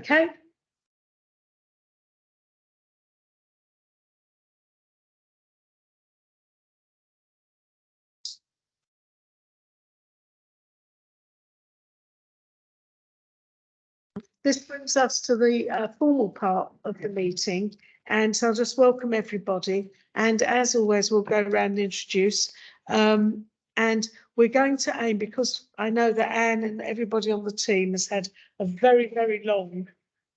Okay. This brings us to the formal part of the meeting, and so I'll just welcome everybody. And as always, we'll go around and introduce. And we're going to aim, because I know that Anne and everybody on the team has had a very, very long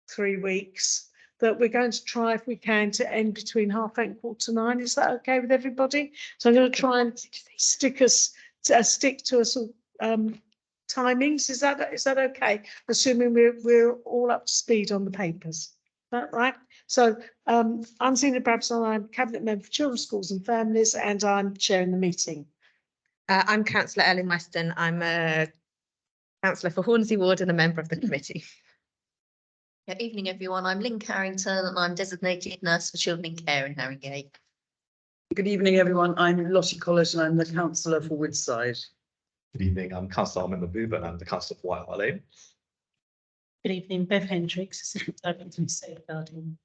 3 weeks, that we're going to try, if we can, to end between 8:30 and 9:15. Is that okay with everybody? So I'm going to try and stick to us all timings. Is that okay? Assuming we're all up to speed on the papers. Is that right? So I'm Zena Brabson. I'm Cabinet Member for Children, Schools and Families, and I'm chairing the meeting. I'm Councillor Ellen Weston. I'm a councillor for Hornsey Ward and a member of the committee. Good evening, everyone. I'm Lynn Carrington and I'm designated nurse for children in care in Haringey. Good evening, everyone. I'm Lottie Collett and I'm the councillor for Woodside. Good evening, I'm Councillor Member Boob and I'm the Councillor for White Hart Lane. Good evening, Bev Hendricks, Assistant Director of Safeguarding.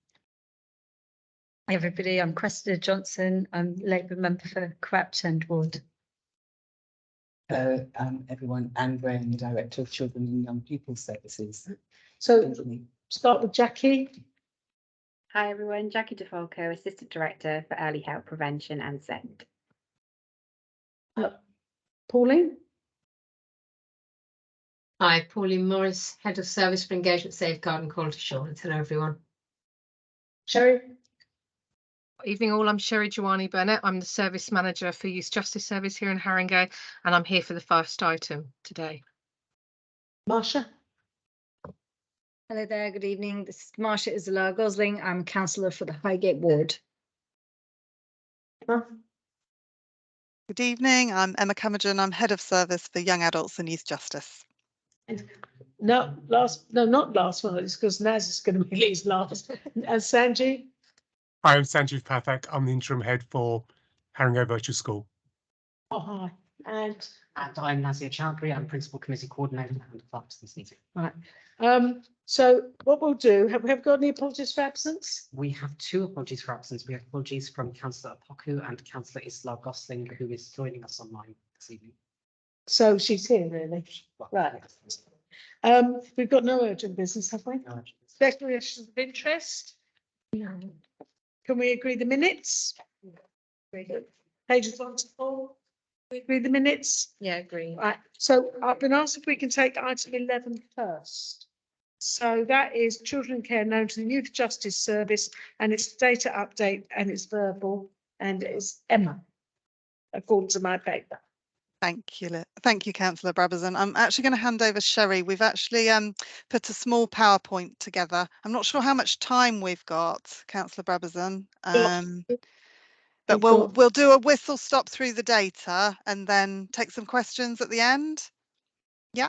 Hi everybody, I'm Cressida Johnson. I'm Labour member for Crouch End Ward. Everyone, Anne Graham, the Director of Children and Young People Services. So start with Jackie. Hi everyone, Jackie DeFalco, Assistant Director for Early Help Prevention and SEND. Pauline. Hi, Pauline Morris, Head of Service for Engagement, Safeguard and Quality Assurance. Hello, everyone. Sherry. Evening all, I'm Sherry Joanny Bennett. I'm the Service Manager for Youth Justice Service here in Haringey, and I'm here for the first item today. Marsha. Hello there, good evening. This is Marsha Isabella Gosling. I'm councillor for the Highgate Ward. Good evening, I'm Emma Camerton. I'm Head of Service for Young Adults and Youth Justice. No, not last one. It's because Naz is going to be Lee's last. Sanjeev. Hi, I'm Sanjeev Pathak. I'm the interim head for Haringey Virtual School. Oh, hi. And I'm Nazir Chowdhury. I'm Principal Committee Coordinator and clerk to this meeting. Right. So what we'll do, have we got any apologies for absence? We have 2 apologies for absence. We have apologies from Councillor Apoku and Councillor Isla Gosling, who is joining us online this evening. So she's here, really. Well, right. We've got no urgent business, have we? No urgent business. Declarations of interest. No. Can we agree the minutes? Very good. Pages 1 to 4. We agree the minutes? Yeah, agree. Right. So I've been asked if we can take item 11 first. So that is children in care known to the Youth Justice Service, and it's data update and it's verbal, and it's Emma, according to my paper. Thank you, Councillor Brabazon. I'm actually going to hand over Sherry. We've actually put a small PowerPoint together. I'm not sure how much time we've got, Councillor Brabazon. But we'll do a whistle stop through the data and then take some questions at the end. Yeah.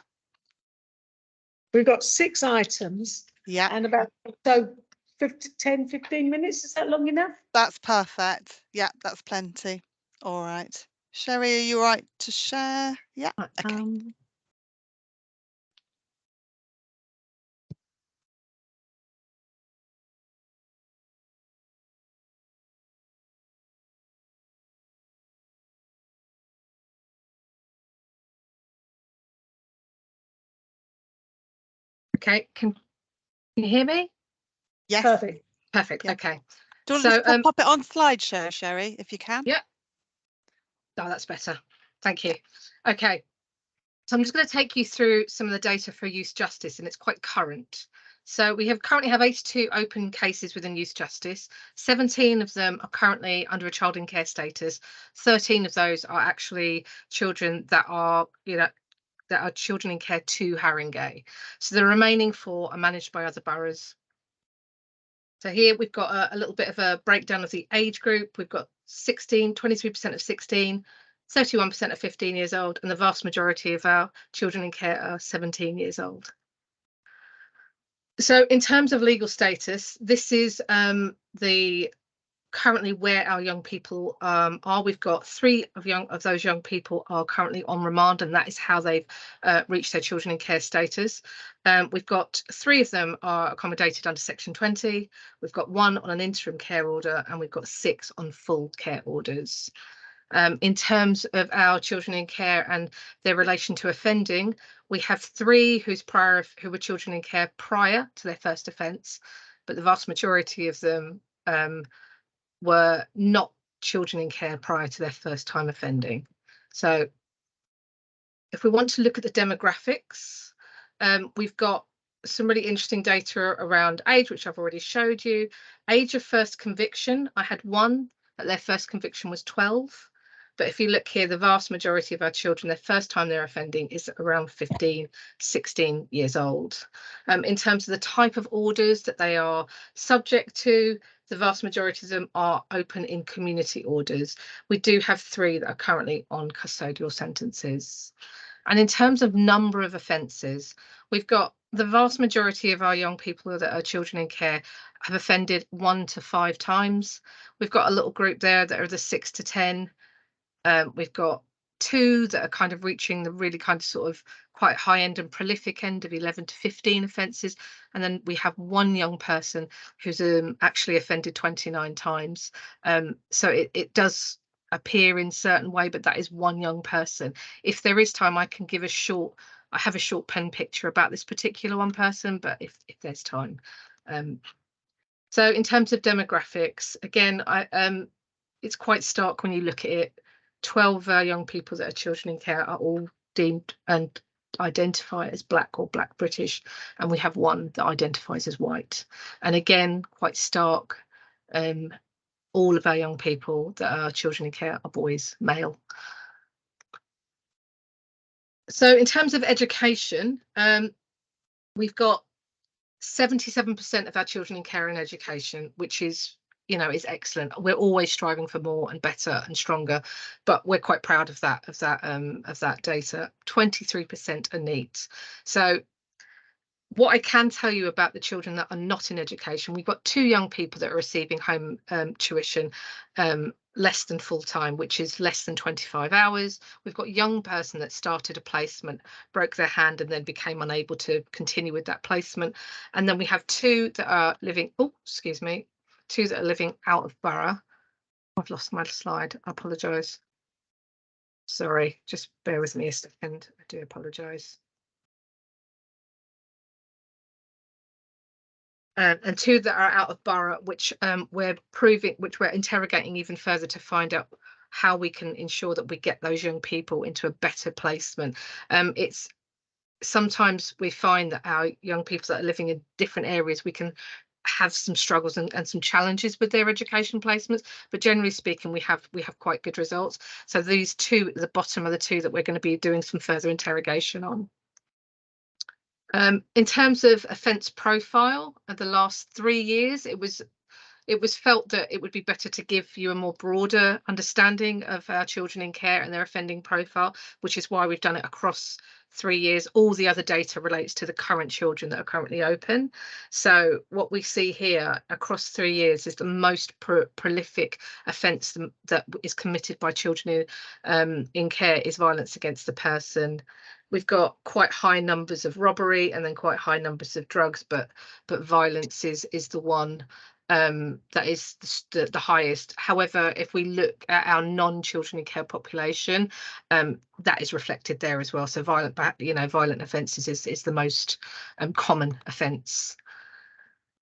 We've got 6 items. Yeah. And about 10, 15 minutes. Is that long enough? That's perfect. Yeah, that's plenty. All right. Sherry, are you all right to share? Yeah. Okay. Okay, can you hear me? Yes. Perfect. Yeah. Okay. Do you want to just pop it on slideshow, Sherry, if you can? Yeah. Oh, that's better. Thank you. Okay. So I'm just going to take you through some of the data for youth justice, and it's quite current. So we currently have 82 open cases within youth justice. 17 of them are currently under a child in care status. 13 of those are actually children that are, that are children in care to Haringey. So the remaining 4 are managed by other boroughs. So here we've got a little bit of a breakdown of the age group. We've got 23% of 16, 31% of 15 years old, and the vast majority of our children in care are 17 years old. So in terms of legal status, this is the currently where our young people are. We've got 3 of those young people are currently on remand, and that is how they've reached their children in care status. We've got 3 of them are accommodated under Section 20. We've got 1 on an interim care order, and we've got 6 on full care orders. In terms of our children in care and their relation to offending, we have 3 who were children in care prior to their first offence, but the vast majority of them were not children in care prior to their first time offending. So if we want to look at the demographics, we've got some really interesting data around age, which I've already showed you. Age of first conviction, I had 1 that their first conviction was 12. But if you look here, the vast majority of our children, their first time they're offending is around 15, 16 years old. In terms of the type of orders that they are subject to, the vast majority of them are open in community orders. We do have 3 that are currently on custodial sentences. And in terms of number of offences, we've got the vast majority of our young people that are children in care have offended 1 to 5 times. We've got a little group there that are the 6 to 10. We've got 2 that are kind of reaching the really kind of sort of quite high end and prolific end of 11 to 15 offences. And then we have 1 young person who's actually offended 29 times. So it does appear in certain way, but that is 1 young person. If there is time, I can give I have a short pen picture about this particular 1 person, but if there's time. So in terms of demographics, again, it's quite stark when you look at it. 12 of our young people that are children in care are all deemed and identify as Black or Black British, and we have 1 that identifies as white. And again, quite stark, all of our young people that are children in care are boys, male. So in terms of education, we've got 77% of our children in care and education, which is, is excellent. We're always striving for more and better and stronger, but we're quite proud of that data. 23% are NEET. So what I can tell you about the children that are not in education, we've got 2 young people that are receiving home tuition less than full time, which is less than 25 hours. We've got a young person that started a placement, broke their hand and then became unable to continue with that placement. And then we have 2 that are living, 2 that are living out of borough. I've lost my slide, I apologise. Sorry, just bear with me a second, I do apologise. And 2 that are out of borough, which we're interrogating even further to find out how we can ensure that we get those young people into a better placement. It's sometimes we find that our young people that are living in different areas, we can have some struggles and some challenges with their education placements, but generally speaking, we have quite good results. So these 2 at the bottom are the 2 that we're going to be doing some further interrogation on. In terms of offence profile of the last 3 years, it was felt that it would be better to give you a more broader understanding of our children in care and their offending profile, which is why we've done it across 3 years. All the other data relates to the current children that are currently open. So what we see here across 3 years is the most prolific offence that is committed by children in care is violence against the person. We've got quite high numbers of robbery and then quite high numbers of drugs, but violence is the one that is the highest. However, if we look at our non-children in care population, that is reflected there as well. So violent offences is the most common offence.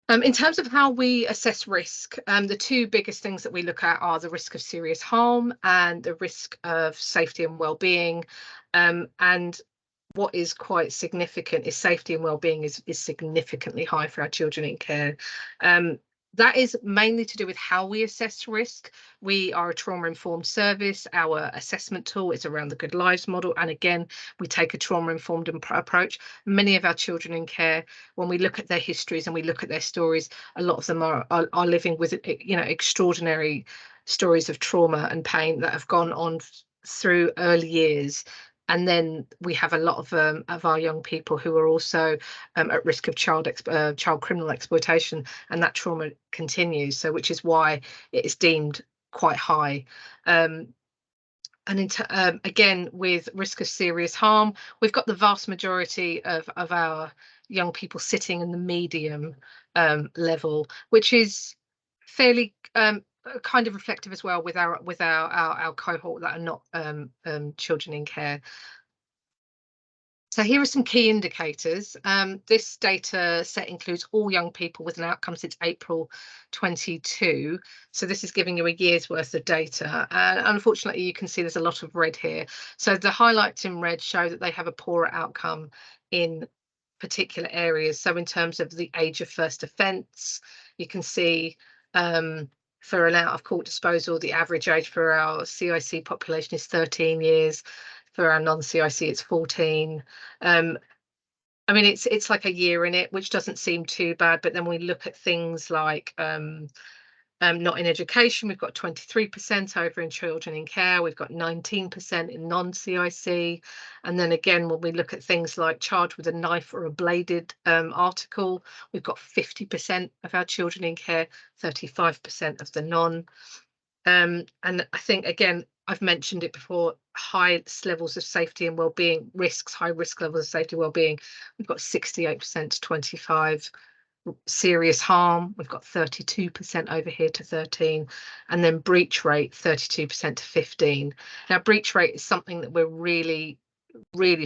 In terms of how we assess risk, the 2 biggest things that we look at are the risk of serious harm and the risk of safety and well-being. And what is quite significant is safety and well-being is significantly high for our children in care. That is mainly to do with how we assess risk. We are a trauma-informed service. Our assessment tool is around the Good Lives model. And again, we take a trauma-informed approach. Many of our children in care, when we look at their histories and we look at their stories, a lot of them are living with, extraordinary stories of trauma and pain that have gone on through early years. And then we have a lot of our young people who are also at risk of child criminal exploitation, and that trauma continues. So, which is why it is deemed quite high. And again, with risk of serious harm, we've got the vast majority of our young people sitting in the medium level, which is fairly kind of reflective as well with our cohort that are not children in care. So here are some key indicators. This data set includes all young people with an outcome since April 22. So this is giving you a year's worth of data. And unfortunately, you can see there's a lot of red here. So the highlights in red show that they have a poorer outcome in particular areas. So in terms of the age of first offence, you can see for an out of court disposal, the average age for our CIC population is 13 years. For our non-CIC, it's 14. I mean, it's like a year in it, which doesn't seem too bad. But then we look at things like not in education, we've got 23% over in children in care, we've got 19% in non-CIC. And then again, when we look at things like charged with a knife or a bladed article, we've got 50% of our children in care, 35% of the non. And I think, again, I've mentioned it before, high levels of safety and well-being risks, high risk levels of safety and well-being. We've got 68% to 25. Serious harm, we've got 32% over here to 13, and then breach rate 32% to 15. Now, breach rate is something that we're really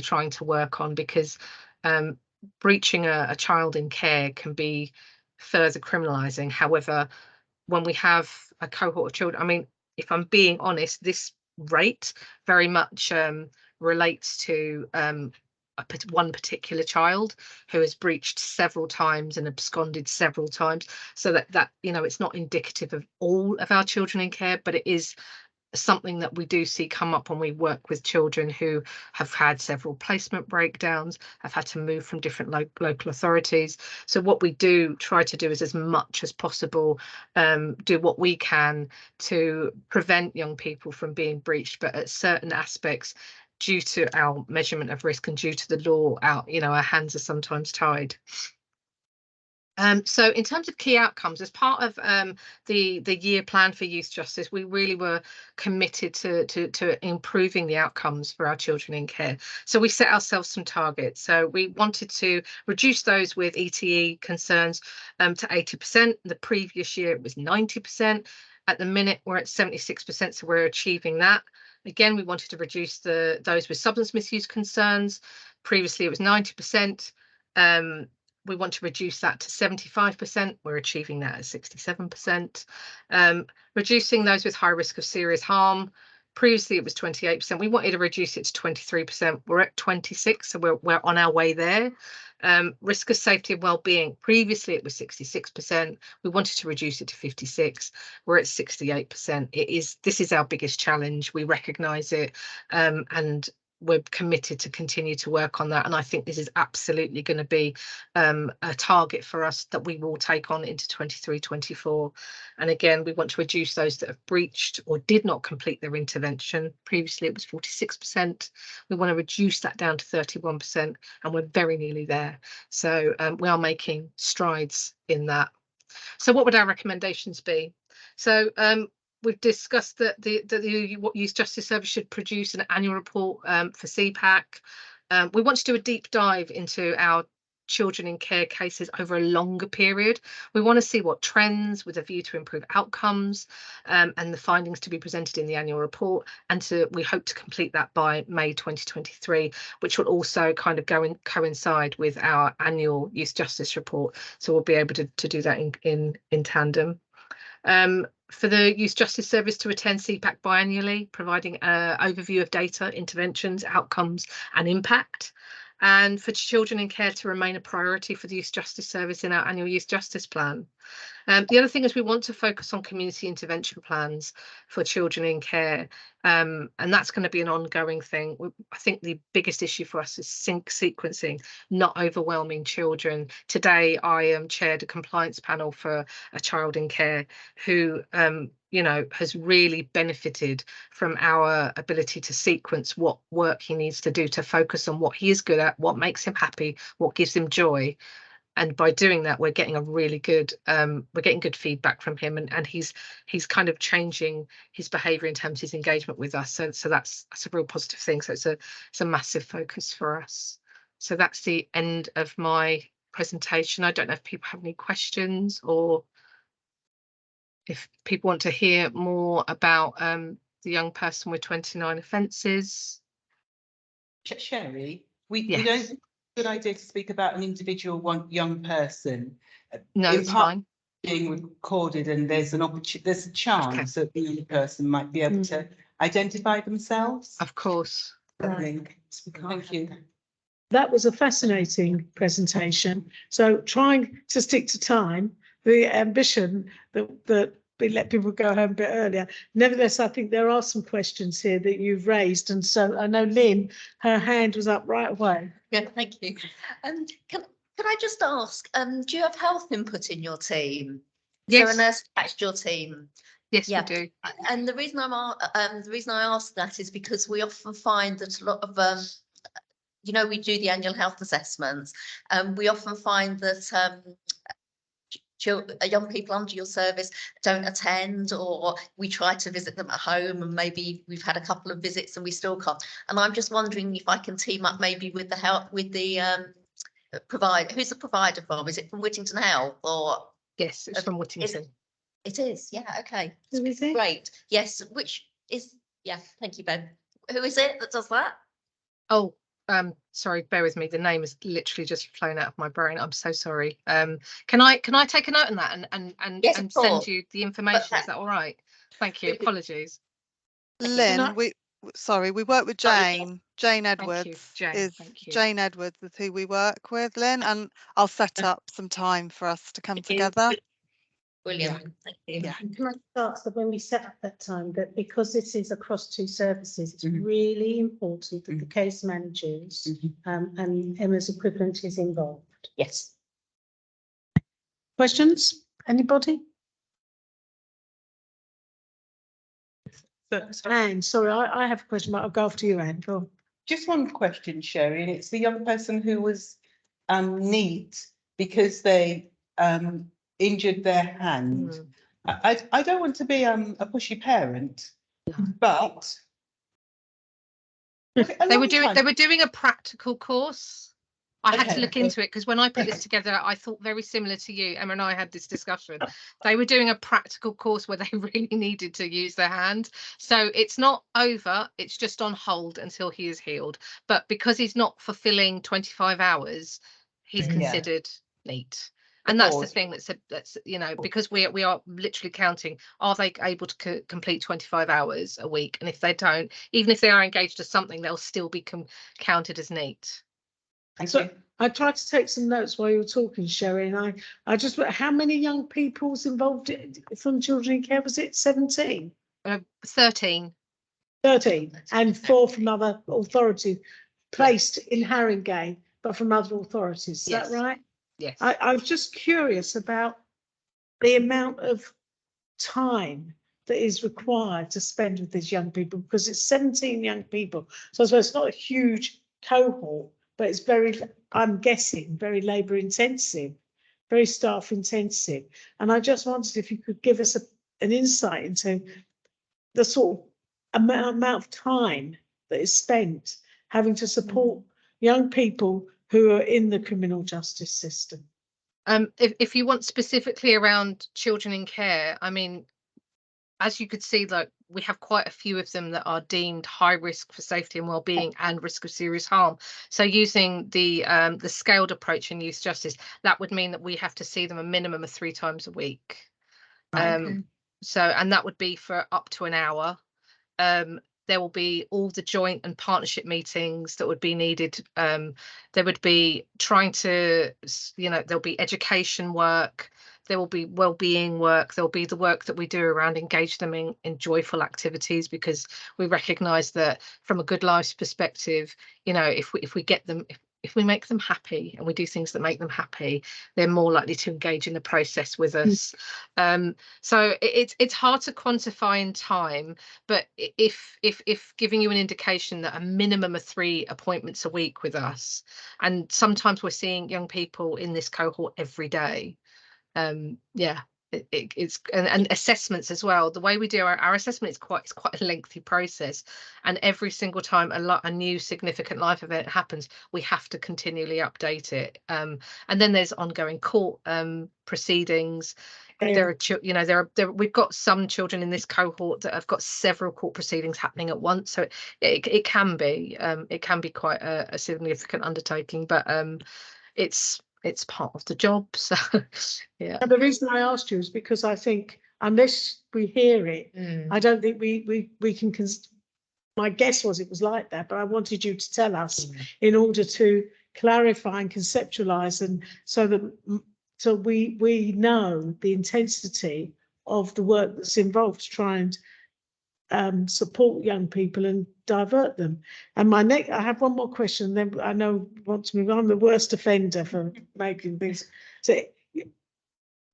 trying to work on, because breaching a child in care can be further criminalizing. However, when we have a cohort of children, I mean, if I'm being honest, this rate very much relates to one particular child who has breached several times and absconded several times. So that you know, it's not indicative of all of our children in care, but it is something that we do see come up when we work with children who have had several placement breakdowns, have had to move from different local authorities. So what we do try to do is, as much as possible, do what we can to prevent young people from being breached, but at certain aspects, due to our measurement of risk and due to the law, our hands are sometimes tied. So in terms of key outcomes, as part of the year plan for youth justice, we really were committed to improving the outcomes for our children in care. So we set ourselves some targets. So we wanted to reduce those with ETE concerns to 80%. The previous year it was 90%. At the minute we're at 76%, so we're achieving that. Again, we wanted to reduce those with substance misuse concerns. Previously it was 90%. We want to reduce that to 75%. We're achieving that at 67%. Reducing those with high risk of serious harm. Previously, it was 28%. We wanted to reduce it to 23%. We're at 26%, so we're on our way there. Risk of safety and well-being. Previously, it was 66%. We wanted to reduce it to 56%. We're at 68%. This is our biggest challenge. We recognise it, and we're committed to continue to work on that. And I think this is absolutely going to be a target for us that we will take on into 23-24. And again, we want to reduce those that have breached or did not complete their intervention. Previously, it was 46%. We want to reduce that down to 31%, and we're very nearly there. So we are making strides in that. So what would our recommendations be? So we've discussed that the Youth Justice Service should produce an annual report for CPAC. We want to do a deep dive into our children in care cases over a longer period. We want to see what trends, with a view to improve outcomes, and the findings to be presented in the annual report. And we hope to complete that by May 2023, which will also kind of coincide with our annual Youth Justice report. So we'll be able to do that in tandem. For the Youth Justice Service to attend CPAC biannually, providing an overview of data, interventions, outcomes and impact. And for children in care to remain a priority for the Youth Justice Service in our annual Youth Justice Plan. The other thing is we want to focus on community intervention plans for children in care, and that's going to be an ongoing thing. I think the biggest issue for us is sequencing, not overwhelming children. Today I chaired a compliance panel for a child in care who you know, has really benefited from our ability to sequence what work he needs to do to focus on what he is good at, what makes him happy, what gives him joy. And by doing that, we're getting a really good, we're getting good feedback from him, and he's kind of changing his behaviour in terms of his engagement with us. So that's a real positive thing. So it's a massive focus for us. So that's the end of my presentation. I don't know if people have any questions, or if people want to hear more about the young person with 29 offences. Sherry, we Yes. don't think it's a good idea to speak about an individual young person. No, In it's part, fine. being recorded, and there's an opportunity, there's a chance that the young person might be able to identify themselves. Of course. I think. Thank you. That was a fascinating presentation. So trying to stick to time, the ambition that we let people go home a bit earlier. Nevertheless, I think there are some questions here that you've raised. And so I know Lynn, her hand was up right away. Yeah, thank you. Can I just ask, do you have health input in your team? Is there a Yes. nurse attached to your team? Yes, Yeah. we do. And the reason the reason I ask that is because we often find that a lot of you know, we do the annual health assessments, and we often find that young people under your service don't attend, or we try to visit them at home and maybe we've had a couple of visits and we still can't. And I'm just wondering if I can team up maybe with the provider. Who's the provider from? Is it from Whittington Health, or? Yes, it's from Whittington. It is, yeah, okay. Who is it? Great, yes, which is, yeah, thank you, Ben. Who is it that does that? Oh, sorry, bear with me. The name has literally just flown out of my brain. I'm so sorry. Can I take a note on that and Yes, and of send course. you the information? Is that all right? Thank you. Apologies. Lynn, sorry, we work with Jane. Jane Edwards Jane. is Thank you. Jane Edwards is who we work with, Lynn, and I'll set up some time for us to come together. Brilliant, thank you. Yeah. Can I start that when we set up that time, that because this is across two services, it's really important that the case managers and Emma's equivalent is involved. Yes. Questions? Anybody? Anne, sorry, I have a question, but I'll go after you, Anne. Go on. Just one question, Sherry, and it's the young person who was neat because they injured their hand. I don't want to be a pushy parent, but They were doing a practical course. I had to Okay. look into it because when I put this together, I thought very similar to you. Emma and I had this discussion. They were doing a practical course where they really needed to use their hand. So it's not over, it's just on hold until he is healed. But because he's not fulfilling 25 hours, he's considered neat. And that's the thing that's you know, because we are literally counting, are they able to complete 25 hours a week? And if they don't, even if they are engaged to something, they'll still be counted as neat. So I tried to take some notes while you were talking, Sherry, and I just, how many young people's involved from children in care? Was it 17? 13. 13, and 4 from other authorities placed in Haringey, but from other authorities. Is Yes. that right? Yes. I was just curious about the amount of time that is required to spend with these young people, because it's 17 young people. So I suppose it's not a huge cohort, but it's very, I'm guessing, very labour intensive, very staff intensive. And I just wondered if you could give us an insight into the sort of amount of time that is spent having to support young people who are in the criminal justice system. If you want specifically around children in care, I mean, as you could see, like we have quite a few of them that are deemed high risk for safety and well-being and risk of serious harm. So using the scaled approach in youth justice, that would mean that we have to see them a minimum of 3 times a week. So, and that would be for up to an hour. There will be all the joint and partnership meetings that would be needed. There would be trying to, you know, there'll be education work, there will be well-being work, there'll be the work that we do around engage them in joyful activities, because we recognise that from a good lives perspective, you know, if we get them, if we make them happy and we do things that make them happy, they're more likely to engage in the process with us. So it's hard to quantify in time, but if giving you an indication that a minimum of 3 appointments a week with us, and sometimes we're seeing young people in this cohort every day. Yeah, it's and assessments as well. The way we do our assessment is quite a lengthy process, and every single time a new significant life event happens, we have to continually update it. And then there's ongoing court proceedings. There are we've got some children in this cohort that have got several court proceedings happening at once, so it can be quite a significant undertaking, but it's part of the job. So yeah. And the reason I asked you is because I think unless we hear it, I don't think we can. My guess was it was like that, but I wanted you to tell us in order to clarify and conceptualize, and so we know the intensity of the work that's involved to try and support young people and divert them. And I have one more question, then I know I want to move on. I'm the worst offender for making things. So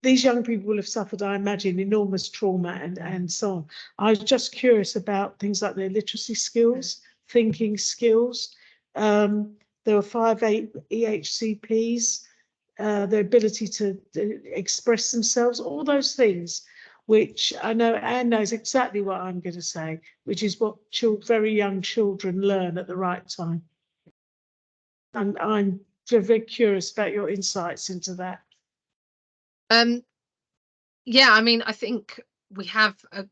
these young people will have suffered, I imagine, enormous trauma and so on. I was just curious about things like their literacy skills, thinking skills. There were 5 EHCPs, their ability to express themselves, all those things, which I know Anne knows exactly what I'm going to say, which is what very young children learn at the right time. And I'm very curious about your insights into that. Yeah, I mean, I think we have a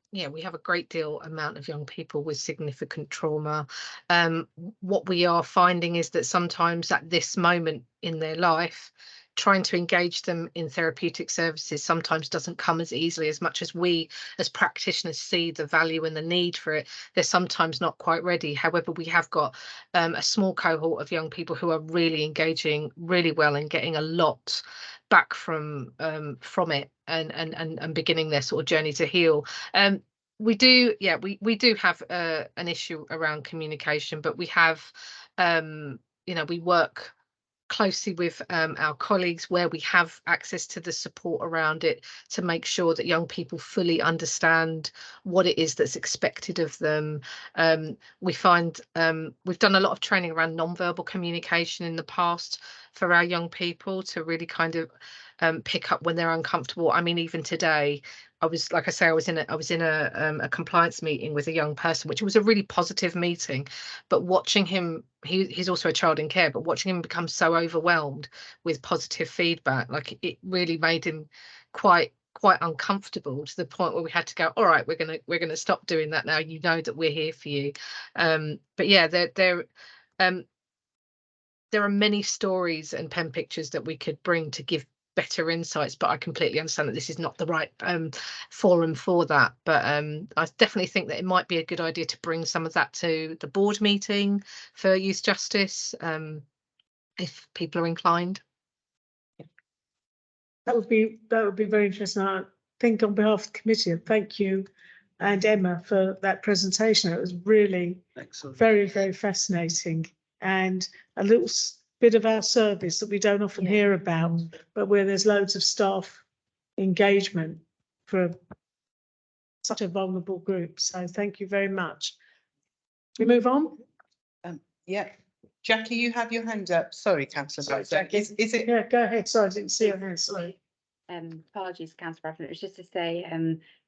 great deal amount of young people with significant trauma. What we are finding is that sometimes at this moment in their life, trying to engage them in therapeutic services sometimes doesn't come as easily. As much as we as practitioners see the value and the need for it, they're sometimes not quite ready. However, we have got a small cohort of young people who are really engaging really well and getting a lot back from it and beginning their sort of journey to heal. We do have an issue around communication, but we have we work closely with our colleagues where we have access to the support around it to make sure that young people fully understand what it is that's expected of them. We find we've done a lot of training around non-verbal communication in the past for our young people to really kind of pick up when they're uncomfortable. I mean, even today, I was in a compliance meeting with a young person, which was a really positive meeting, but watching him, he's also a child in care, but watching him become so overwhelmed with positive feedback, like it really made him quite uncomfortable, to the point where we had to go, all right, we're gonna stop doing that now, you know that we're here for you. But yeah, there are many stories and pen pictures that we could bring to give better insights, but I completely understand that this is not the right forum for that. But I definitely think that it might be a good idea to bring some of that to the board meeting for youth justice, if people are inclined. That would be very interesting. I think on behalf of the committee, thank you and Emma for that presentation. It was really excellent, very, very fascinating, and a little bit of our service that we don't often hear about, but where there's loads of staff engagement for such a vulnerable group. So thank you very much. We move on. Yeah, Jackie, you have your hand up. Sorry, Councillor. Is it? Yeah, go ahead. Sorry, I didn't see your hand. Sorry. Apologies, Councillor Bradford. It was just to say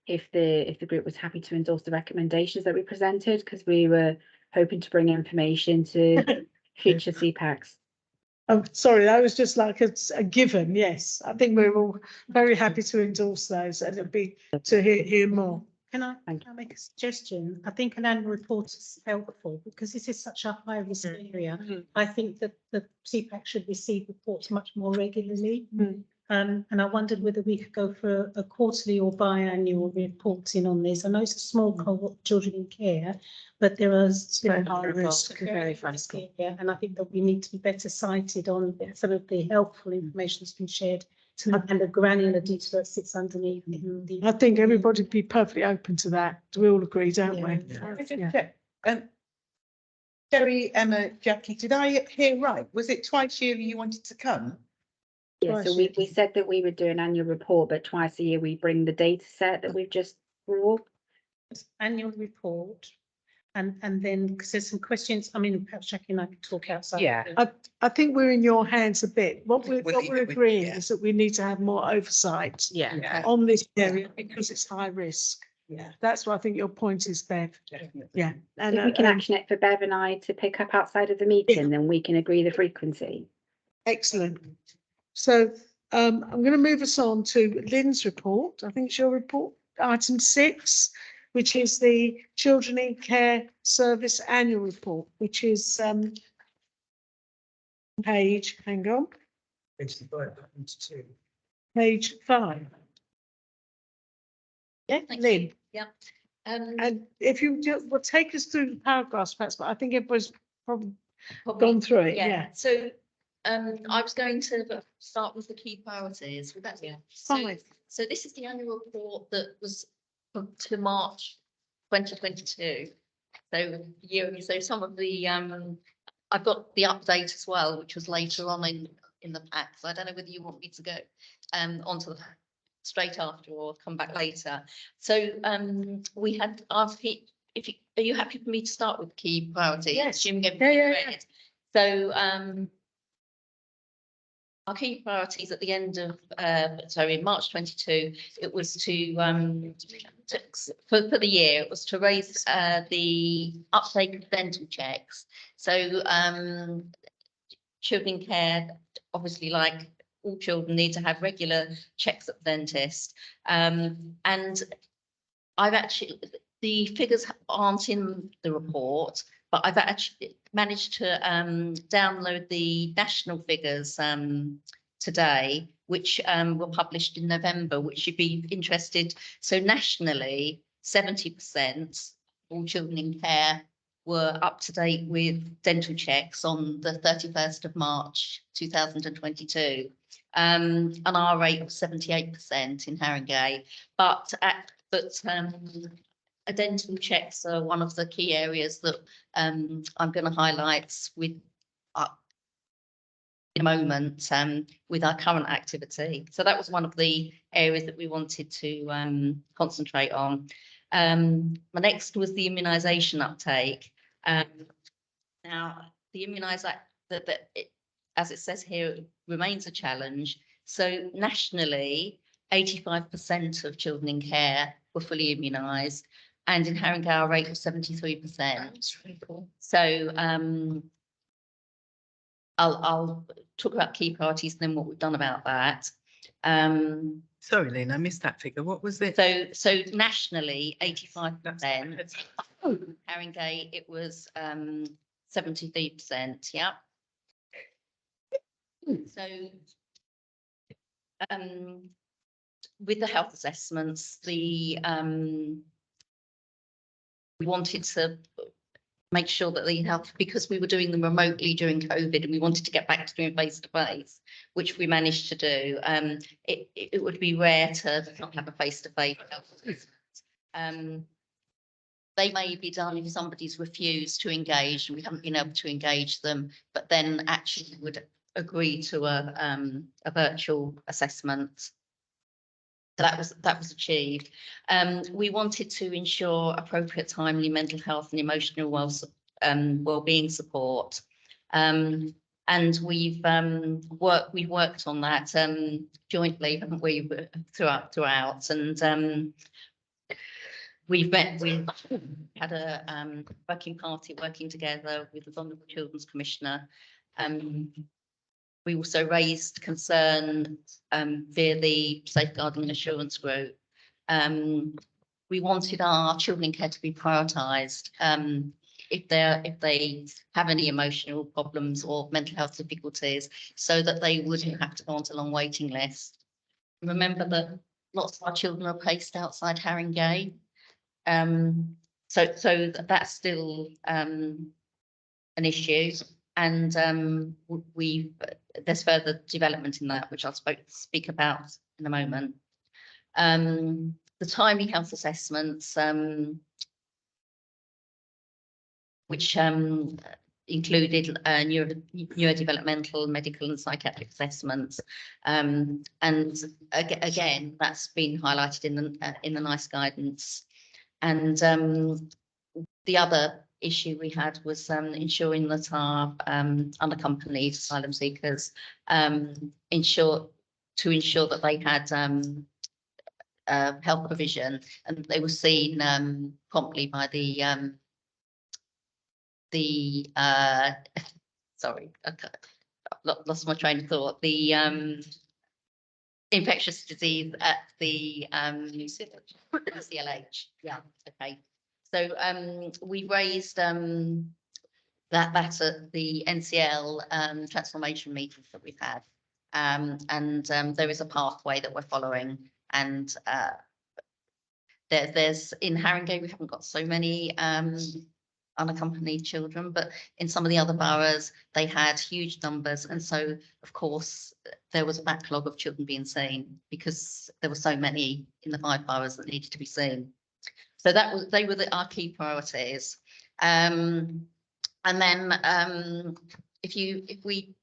if the group was happy to endorse the recommendations that we presented, because we were hoping to bring information to future CPACs. Oh, sorry, that was just like a given. Yes, I think we're all very happy to endorse those, and it'd be to hear more. Can I make a suggestion? I think an annual report is helpful because this is such a high risk area. I think that the CPAC should receive reports much more regularly. And I wondered whether we could go for a quarterly or biannual reporting on this. I know it's a small cohort of children in care, but there are still high risk area, and I think that we need to be better cited on some of the helpful information that's been shared and the granular detail that sits underneath. I think everybody would be perfectly open to that. We all agree, don't we? Yeah. Sherry, Emma, Jackie, did I hear right? Was it twice yearly you wanted to come? Yeah, so we said that we would do an annual report, but twice a year we bring the data set that we've just brought. Annual report. And then, because there's some questions, I mean, perhaps Jackie and I can talk outside. Yeah. I think we're in your hands a bit. What we're We- agreeing yeah. is that we need to have more oversight Yeah. on this area because it's high risk. Yeah. That's what I think your point is, Bev. Definitely. Yeah. And If we can action it for Bev and I to pick up outside of the meeting, then we can agree the frequency. excellent. So I'm going to move us on to Lynn's report. I think it's your report, item 6, which is the Children in Care Service Annual Report, which is page, hang on, page 5. Yeah, Thank Lynn. you. Yeah. And if you just, well, take us through the paragraphs, perhaps, but I think everybody's probably Probably, gone through it, yeah. So, I was going to start with the key priorities. Would that be? Fine. So this is the annual report that was up to March 2022. So so some of the, I've got the update as well, which was later on in the pack. So I don't know whether you want me to go onto the straight after or come back later. So we had are you happy for me to start with key priorities? Yes. Assuming Yeah, everything yeah, yeah. read. So our key priorities at the end of in March 22, it was for the year, it was to raise the uptake of dental checks. So children in care, obviously, like all children, need to have regular checks at the dentist. And I've actually, the figures aren't in the report, but I've actually managed to download the national figures today, which were published in November, which you'd be interested. So nationally, 70% all children in care were up to date with dental checks on the 31st of March 2022. And our rate was 78% in Haringey, but dental checks are one of the key areas that I'm going to highlight with in a moment with our current activity. So that was one of the areas that we wanted to concentrate on. The next was the immunisation uptake. Now, the immunisation, as it says here, it remains a challenge. So nationally, 85% of children in care were fully immunised, and in Haringey, our rate was 73%. That's really cool. So I'll talk about key priorities and then what we've done about that. Sorry, Lynn, I missed that figure. What was it? So nationally, 85%. Haringey, it was 73%. Yeah. So with the health assessments, we wanted to make sure that the health, because we were doing them remotely during COVID and we wanted to get back to doing face to face, which we managed to do. It would be rare to not have a face to face. They may be done if somebody's refused to engage and we haven't been able to engage them, but then actually would agree to a virtual assessment. So that was achieved. We wanted to ensure appropriate timely mental health and emotional well-being support. And we've worked on that jointly, haven't we, throughout. And we've had a working party working together with the Vulnerable Children's Commissioner. We also raised concern via the Safeguarding and Assurance Group. We wanted our children in care to be prioritised if they have any emotional problems or mental health difficulties, so that they wouldn't have to go onto long waiting lists. Remember that lots of our children are placed outside Haringey. So that's still an issue. And there's further development in that, which I'll speak about in a moment. The timely health assessments, which included neurodevelopmental, medical and psychiatric assessments. And again, that's been highlighted in the NICE guidance. And the other issue we had was ensuring that our unaccompanied asylum seekers ensure that they had health provision, and they were seen promptly by the sorry, I've lost my train of thought. The infectious disease at the CLH. Yeah, okay. So we raised that at the NCL transformation meetings that we've had. And there is a pathway that we're following, and there's in Haringey we haven't got so many unaccompanied children, but in some of the other boroughs they had huge numbers, and so of course there was a backlog of children being seen because there were so many in the 5 boroughs that needed to be seen. So they were our key priorities. And then if we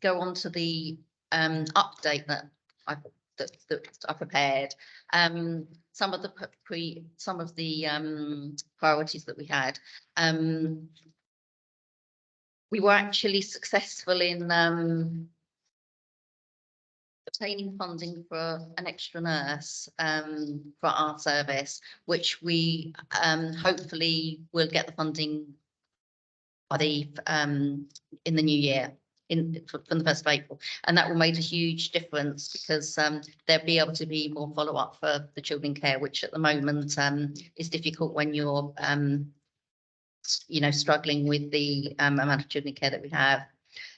go on to the update that I prepared, some of the priorities that we had, we were actually successful in obtaining funding for an extra nurse for our service, which we hopefully will get the funding by the in the new year, from the 1st of April, and that will make a huge difference because there'll be able to be more follow-up for the children care, which at the moment is difficult when you're struggling with the amount of children care that we have.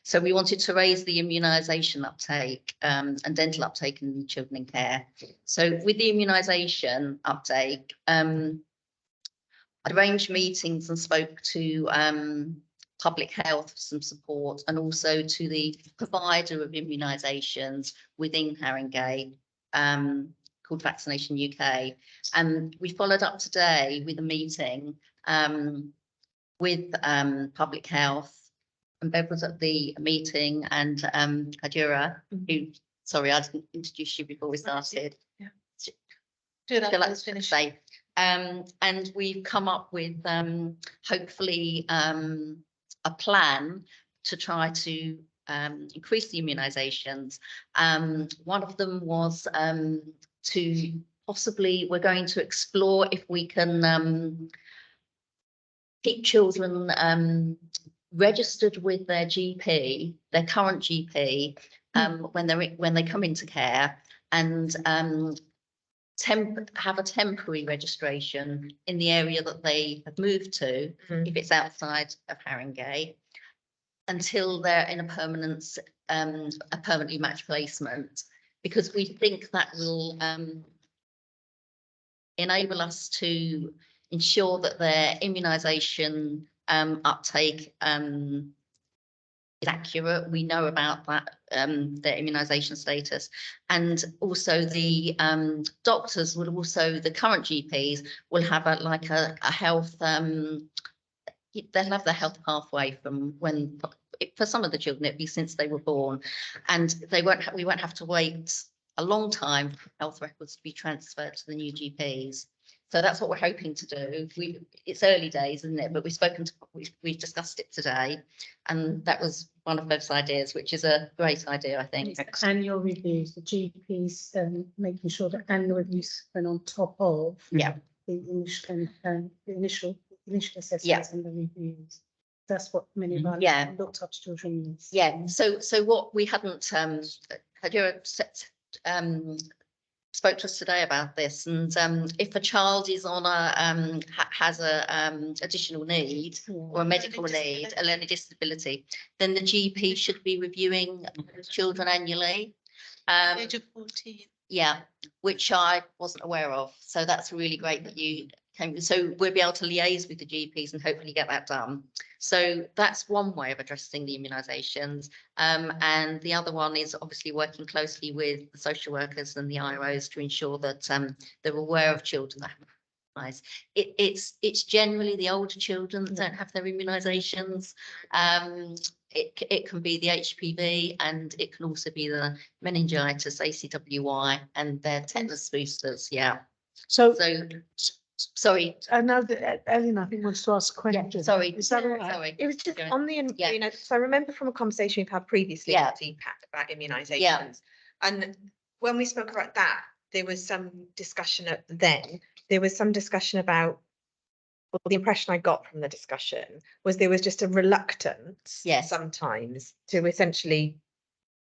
So we wanted to raise the immunisation uptake and dental uptake in children in care. So with the immunisation uptake, I arranged meetings and spoke to public health for some support, and also to the provider of immunisations within Haringey, called Vaccination UK. And we followed up today with a meeting with public health, and Bev was at the meeting, and Hadura, who, sorry, I didn't introduce you before we started. Yeah. Do that. Let's finish. And we've come up with hopefully a plan to try to increase the immunisations. One of them was to possibly, we're going to explore if we can keep children registered with their GP, their current GP, when they come into care, and have a temporary registration in the area that they have moved to, if it's outside of Haringey, until they're in a permanently matched placement, because we think that will enable us to ensure that their immunisation uptake is accurate. We know about that, their immunisation status, and also the doctors would also, the current GPs will have a health, they'll have the health pathway from when, for some of the children it'd be since they were born, and we won't have to wait a long time for health records to be transferred to the new GPs. So that's what we're hoping to do. It's early days, isn't it? But we've discussed it today, and that was one of those ideas, which is a great idea, I think. Annual reviews, the GPs, making sure that annual reviews are on top of the initial assessments and the reviews. That's what many of our looked up children needs. Yeah. So what we hadn't Hadura spoke to us today about this, and if a child is on has a additional need or a medical need, a learning disability, then the GP should be reviewing children annually. Age of 14. Yeah, which I wasn't aware of. So that's really great that you came. So we'll be able to liaise with the GPs and hopefully get that done. So that's one way of addressing the immunisations. And the other one is obviously working closely with the social workers and the IROs to ensure that they're aware of children that It's generally the older children that don't have their immunisations. It can be the HPV, and it can also be the meningitis, ACWY, and their tetanus boosters. Yeah. So, Sorry. I know that Ellen, I think, wants to ask a question. Sorry. Is that all right? Sorry. It was just Go on the, Yeah. so I remember from a conversation we've had previously Yeah. at CPAC about immunisations. And when we spoke about that, there was some discussion there was some discussion about, well, the impression I got from the discussion was there was just a reluctance sometimes to essentially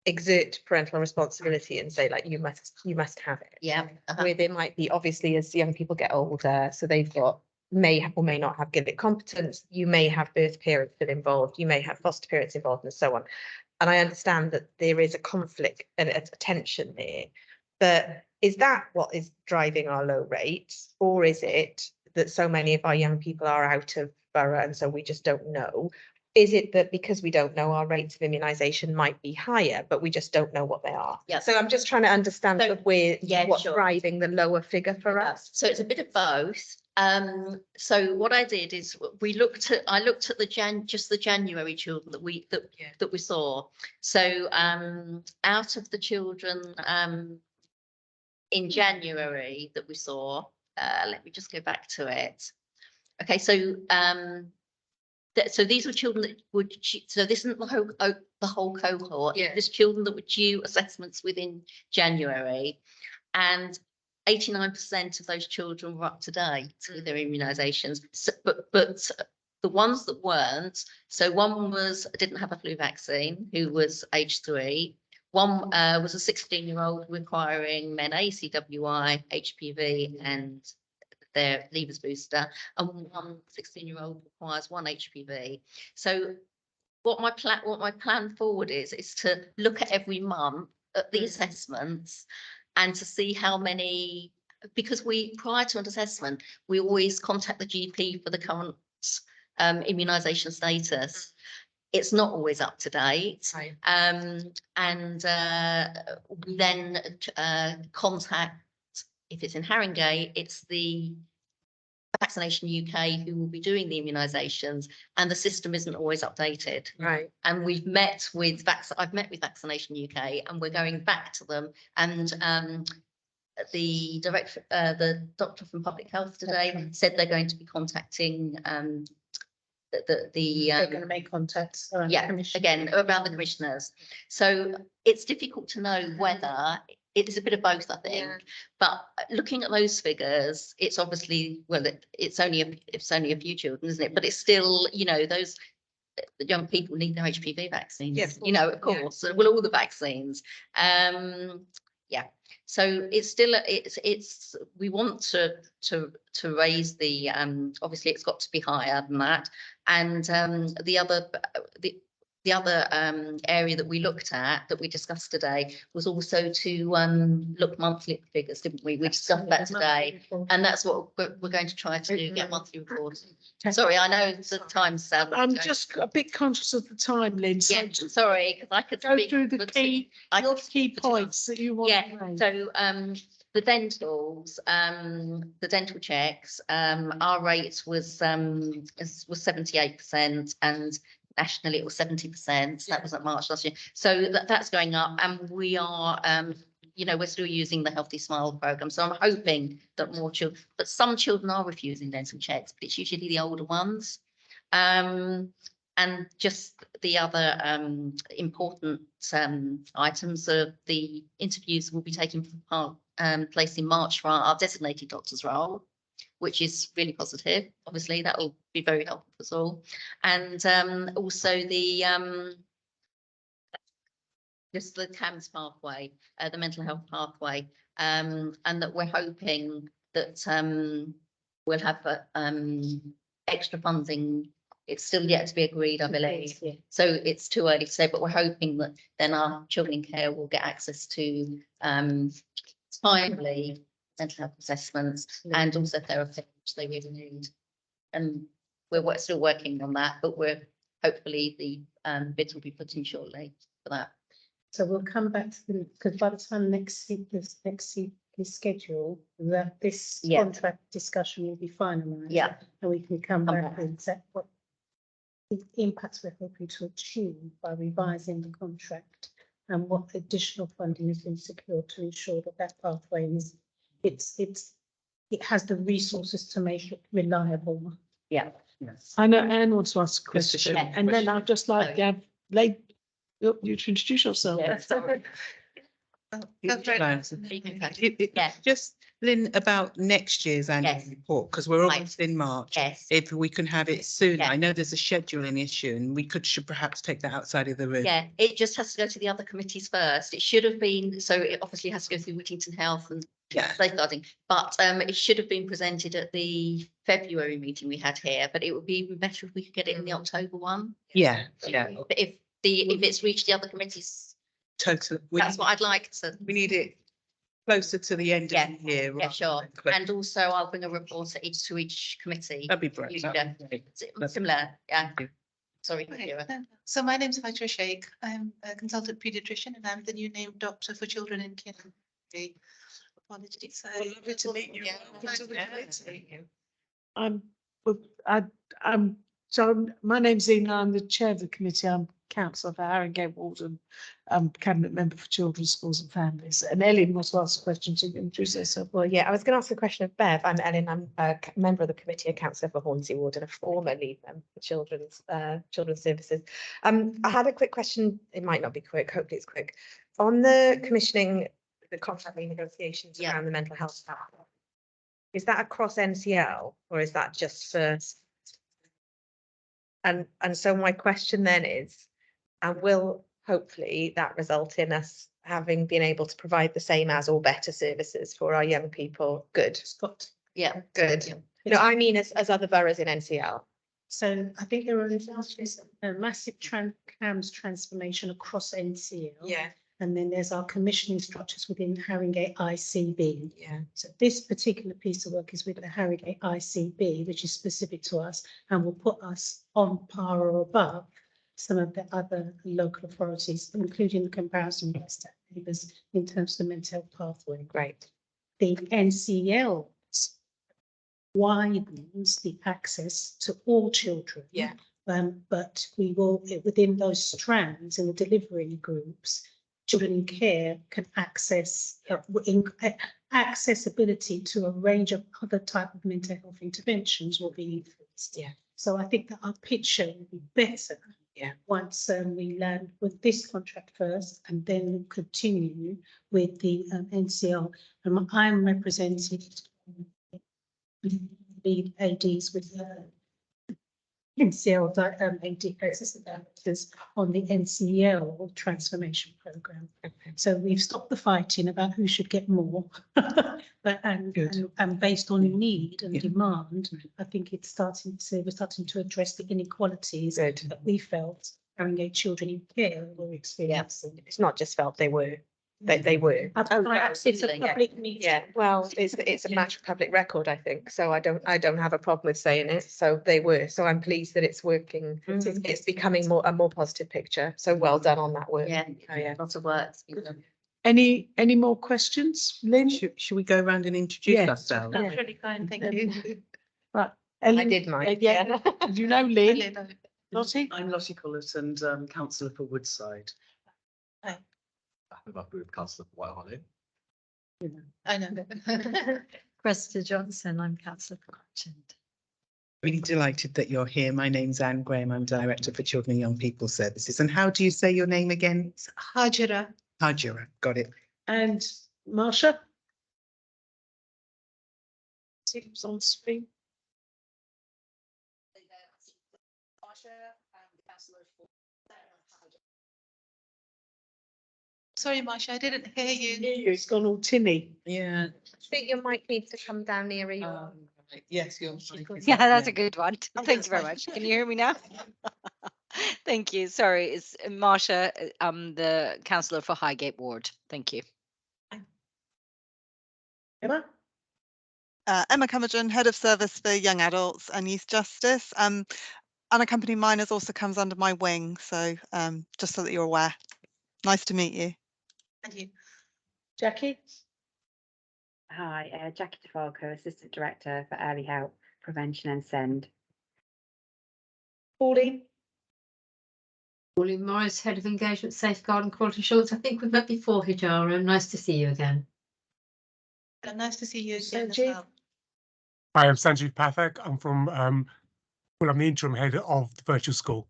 exert parental responsibility and say, like, you must have it. Yeah. Where there might be, obviously, as young people get older, so they've got may have or may not have given competence, you may have birth parents that involved, you may have foster parents involved, and so on. And I understand that there is a conflict and a tension there, but is that what is driving our low rates, or is it that so many of our young people are out of borough and so we just don't know? Is it that because we don't know, our rates of immunisation might be higher, but we just don't know what they are? Yeah. So I'm just trying to understand sort of where what's sure. driving the lower figure for us. So it's a bit of both. So what I did is I looked at the January children that we saw. So out of the children in January that we saw, let me just go back to it. Okay, so so these were children that would, so this isn't the whole cohort. Yeah. There's children that were due assessments within January, and 89% of those children were up to date with their immunisations. So, but the ones that weren't, so one didn't have a flu vaccine, who was age 3. One was a 16-year-old requiring ACWY, HPV, and their Leavers booster, and one 16-year-old requires 1 HPV. So what my plan forward is to look at every month at the assessments and to see how many, because prior to an assessment, we always contact the GP for the current immunisation status. It's not always up to date. Right. And we then contact, if it's in Haringey, it's the Vaccination UK who will be doing the immunisations, and the system isn't always updated. Right. And I've met with Vaccination UK, and we're going back to them, and the doctor from Public Health today said they're going to be contacting They're going to make contacts. Again around the commissioners. So it's difficult to know whether it is a bit of both, I think. But looking at those figures, it's obviously, well, it's only a few children, isn't it? But it's still, those young people need their HPV vaccines. Yes, of course. Well, all the vaccines. So it's still we want to raise the obviously it's got to be higher than that, and the other area that we looked at, that we discussed today, was also to look monthly at the figures, didn't we? We discussed that today, and that's what we're going to try to do, get monthly reports. Sorry, I know the time's. I'm just a bit conscious of the time, Lynn. So just sorry, because I could go speak through the for key points that you want to raise. So the dentals, the dental checks, our rate was 78%, and nationally it was 70%. That was at March last year. So that's going up, and we are, we're still using the Healthy Smile programme. So I'm hoping that more children, but some children are refusing dental checks, but it's usually the older ones. And just the other important items of the interviews will be taking place in March for our designated doctor's role, which is really positive. Obviously, that will be very helpful for us all. And also the just the CAMS pathway, the mental health pathway, and that we're hoping that we'll have extra funding. It's still yet to be agreed, I believe. So it's too early to say, but we're hoping that then our children in care will get access to timely mental health assessments and also therapy, which they really need. And we're still working on that, but hopefully the bid will be put in shortly for that. So we'll come back to them, because by the time next is scheduled, that this Yeah. contract discussion will be finalised. Yeah. And we can come Come back back. and set what the impacts we're hoping to achieve by revising the contract and what additional funding has been secured to ensure that that pathway is, it has the resources to make it reliable. Yeah. Yes. I know Anne wants to ask a Just a question, short and then question. I'd just like to have you to introduce yourself. Yeah, sorry. Yeah. Just, Lynn, about next year's annual Yes. report, because we're Right. almost in March. Yes. If we can have it sooner, Yeah. I know there's a scheduling issue and we should perhaps take that outside of the room. Yeah, it just has to go to the other committees first. It should have been, so it obviously has to go through Whittington Health and Yeah. safeguarding, but it should have been presented at the February meeting we had here, but it would be even better if we could get it in the October one. Yeah, yeah, But if it's reached the other committees, totally. that's what I'd like to. We need it closer to the end Yeah, of the year. Yeah, rather sure. than close. And also I'll bring a report to each committee. That'd be great. Leader. That'd be great. Similar, yeah. Thank you. Sorry. Okay, Kira. so my name's Hajra Sheikh. I'm a consultant paediatrician and I'm the new named doctor for children in care. Okay. Apologies. Lovely to meet you. Yeah, Welcome to the yeah. committee. So my name's Ina, I'm the chair of the committee, I'm councillor for Haringey Ward and cabinet member for children, schools and families. And Ellen wants to ask a question, so you can introduce yourself. Well, yeah, I was going to ask a question of Bev. I'm Ellen. I'm a member of the committee and councillor for Hornsey Ward and a former lead member for children's services. I had a quick question. It might not be quick. Hopefully it's quick. On the commissioning, the contract renegotiations Yeah. around the mental health platform, is that across NCL or is that just for? And so my question then is, and will hopefully that result in us having been able to provide the same as or better services for our young people? Good. Scott. Yeah. Good. No, I mean as other boroughs in NCL. So I think there are a massive CAMS transformation across NCL. Yeah. And then there's our commissioning structures within Haringey ICB. Yeah. So this particular piece of work is with the Haringey ICB, which is specific to us and will put us on par or above some of the other local authorities, including the comparison with state neighbours in terms of the mental health pathway. Great. The NCL widens the access to all children. Yeah. But we will, within those strands in the delivery groups, children in care can access accessibility to a range of other type of mental health interventions will be increased. Yeah. So I think that our picture will be better. Yeah. Once we land with this contract first and then continue with the NCL. And I'm representing the ADs with NCL AD assistant directors on the NCL transformation program. Okay. So we've stopped the fighting about who should get more, but and based on need and demand, I think we're starting to address the inequalities Good. that we felt Haringey children in care were experiencing. It's not just felt, they were. They were. It's a public meeting. Yeah, well, it's a matter of public record, I think, so I don't have a problem with saying it, so they were, so I'm pleased that it's working. It's becoming a more positive picture, so well done on that work. Yeah, Oh, yeah. lots of work. It's been done. Any more questions, Lynn? Should we go around and introduce Yes. ourselves? That's really kind, thank you. Right. I Ellen, did mine. yeah. Do you know Lynn? Lottie? I'm Lottie Collett and councillor for Woodside. I'm with councillor for White Holly. I know. Cressida Johnson, I'm councillor for Crouchend. Really delighted that you're here. My name's Anne Graham. I'm Director for Children and Young People Services. And how do you say your name again? Hajra. Hajra, got it. And Marsha? Seems on screen. Sorry, Marsha, I didn't hear you. It's gone all tinny. Yeah. I think your mic needs to come down nearer you. Yes, you're. Yeah, that's a good one. Thank you very much. Can you hear me now? Thank you. Sorry, it's Marsha. I'm the councillor for Highgate Ward. Thank you. Emma? Emma Cummerton, Head of Service for Young Adults and Youth Justice. Unaccompanied minors also comes under my wing, so just so that you're aware. Nice to meet you. Thank you. Jackie? Hi, Jackie DeFalco, Assistant Director for Early Help, Prevention and SEND. Pauline? Pauline Morris, Head of Engagement, Safeguard and Quality Assurance. I think we've met before, Hijara. Nice to see you again. Nice to see you again as Sanjeev? well. I am Sanjeev Pathak. I'm from, well, I'm the interim head of the virtual school.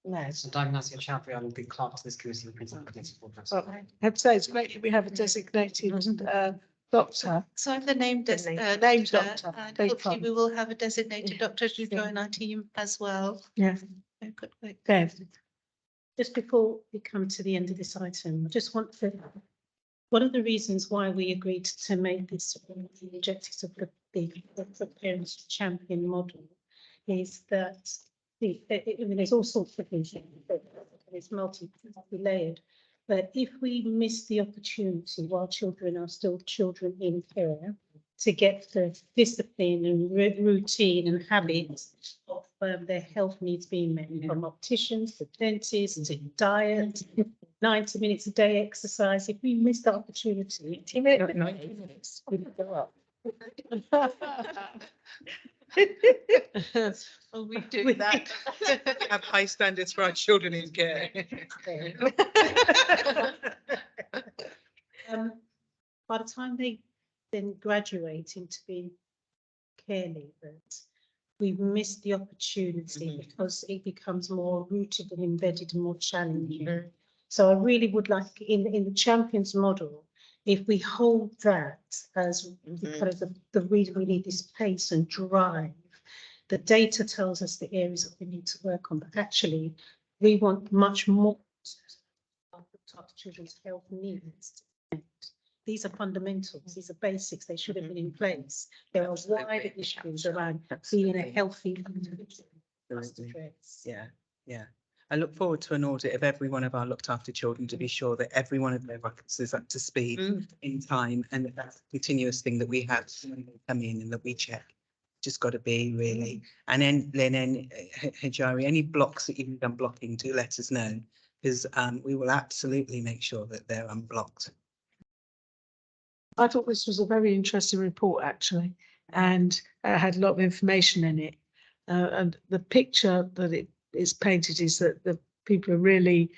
Les. And I'm Nazir Chowdhury. I'm the clerk to this committee and principal committee board member. Well, I have to say, it's great that we have a designated doctor. So I'm the named Named doctor. and Beg hopefully pardon. we will have a designated doctor to join our team as well. Yeah. Oh, good, good. Bev. Just before we come to the end of this item, I just want to, one of the reasons why we agreed to make this one of the objectives of the Parents Champion model is that I mean, there's all sorts of things, it's multi-layered, but if we miss the opportunity while children are still children in care to get the discipline and routine and habits of their health needs being met, from opticians to dentists to diet, 90 minutes a day exercise, if we miss that opportunity. 90 minutes, we could go up. Oh, we do that. Have high standards for our children in care. By the time they then graduate into being care leavers, we've missed the opportunity because it becomes more rooted and embedded and more challenging. So I really would like in the Champions model, if we hold that as kind of the reason we need this pace and drive, the data tells us the areas that we need to work on, but actually we want much more to children's health needs. These are fundamentals, these are basics, they should have been in place. There are wider issues around being a healthy individual. Yeah, yeah. I look forward to an audit of every one of our looked after children to be sure that every one of their records is up to speed in time, and that that's a continuous thing that we have when they come in and that we check. Just got to be really. And then Hijari, any blocks that you've done blocking, do let us know, because we will absolutely make sure that they're unblocked. I thought this was a very interesting report, actually, and had a lot of information in it. And the picture that it is painted is that the people are really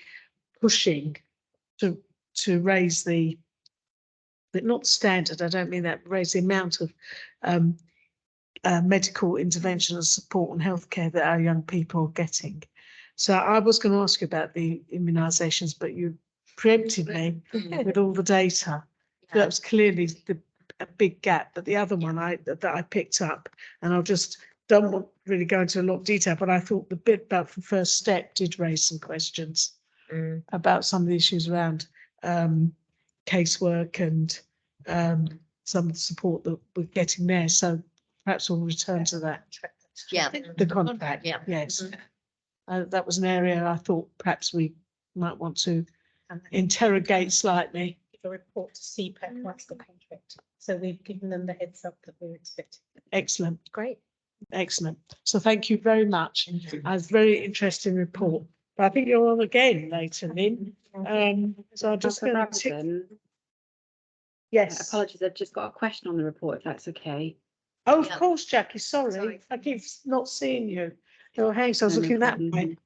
pushing to raise the not standard, I don't mean that, raise the amount of medical intervention and support and healthcare that our young people are getting. So I was going to ask you about the immunisations, but you preempted me with all the data. That was clearly a big gap. But the other one that I picked up, and I'll just don't want really go into a lot of detail, but I thought the bit about the first step did raise some questions about some of the issues around casework and some of the support that we're getting there. So perhaps we'll return to that. Yeah. The contract, Yeah. yes. That was an area I thought perhaps we might want to interrogate slightly. A report to CPAC once the contract. So we've given them the heads up that we're expecting. Excellent. Great. Excellent. So thank you very much. A very interesting report. But I think you're on again later, Lynn. So I'm just going to. Yes. Apologies, I've just got a question on the report, if that's okay. Oh, of course, Jackie. Sorry. I keep not seeing you. Your hands, I was No, no looking that problem. way.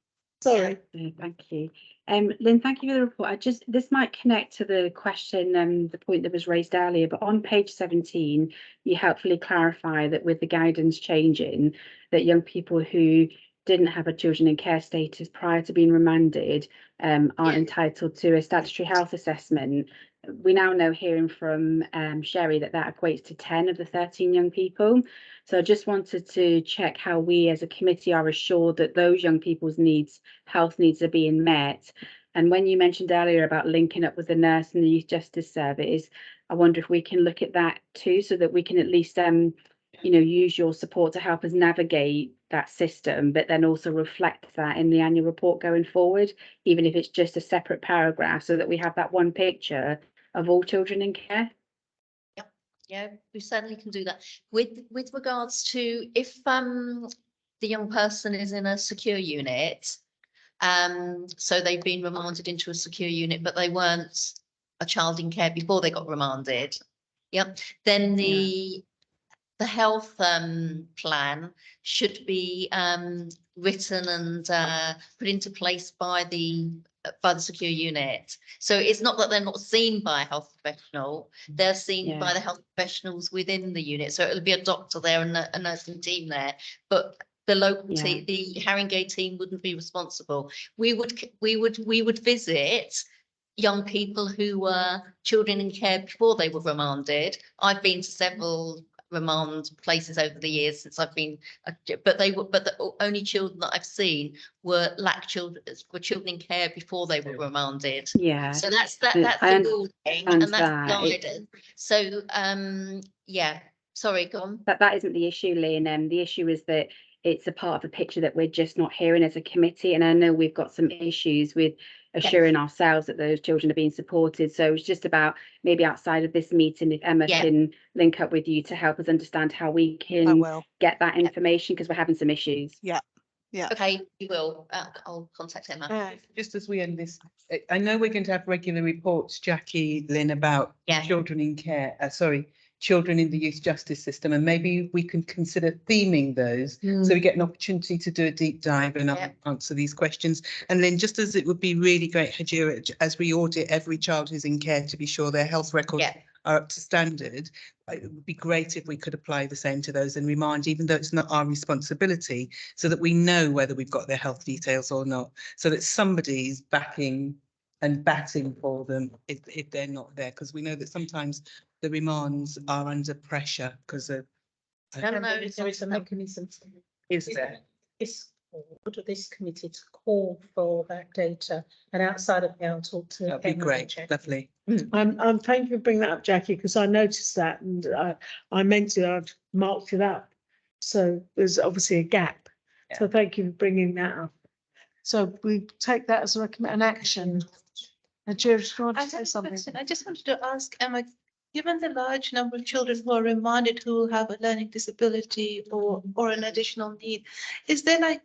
Sorry. Thank you. Lynn, thank you for the report. This might connect to the question, the point that was raised earlier, but on page 17, you helpfully clarify that with the guidance changing, that young people who didn't have a children in care status prior to being remanded aren't entitled to a statutory health assessment. We now know, hearing from Sherry, that equates to 10 of the 13 young people. So I just wanted to check how we as a committee are assured that those young people's health needs are being met. And when you mentioned earlier about linking up with the nurse and the Youth Justice Service, I wonder if we can look at that too, so that we can at least use your support to help us navigate that system, but then also reflect that in the annual report going forward, even if it's just a separate paragraph, so that we have that one picture of all children in care. Yeah, we certainly can do that. With regards to if the young person is in a secure unit, so they've been remanded into a secure unit, but they weren't a child in care before they got remanded. Yep, then the health plan should be written and put into place by the secure unit. So it's not that they're not seen by a health professional, they're seen by the health professionals within the unit. So it'll be a doctor there and a nursing team there, but the local team, the Haringey team wouldn't be responsible. We would visit young people who were children in care before they were remanded. I've been to several remand places over the years since I've been, but the only children that I've seen were children in care before they were remanded. Yeah. So that's I the ruling and that's that. guidance. So yeah, sorry, go on. That isn't the issue, Lynn. The issue is that it's a part of the picture that we're just not hearing as a committee. And I know we've got some issues with assuring ourselves that those children are being supported. So it's just about maybe outside of this meeting, if Emma can link up with you to help us understand how we can get that information, because we're having some issues. Yeah. Okay, you will. I'll contact Emma. Just as we end this, I know we're going to have regular reports, Jackie, Lynn, about children in care, children in the youth justice system, and maybe we can consider theming those so we get an opportunity to do a deep dive and answer these questions. And Lynn, just as it would be really great, Hajira, as we audit every child who's in care to be sure their health records are up to standard, it would be great if we could apply the same to those and remind, even though it's not our responsibility, so that we know whether we've got their health details or not, so that somebody's backing and batting for them if they're not there, because we know that sometimes the remands are under pressure because of. There is a mechanism. Is there? This board, this committee to call for that data, and outside of that, I'll talk to. That'd be Emma and great, Jackie. lovely. I'm thank you for bringing that up, Jackie, because I noticed that and I meant to, I'd marked it up. So there's obviously a gap. So thank you for bringing that up. So we take that as an action. And Jill, do you want to say something? I just wanted to ask Emma, given the large number of children who are remanded who will have a learning disability or an additional need, is there like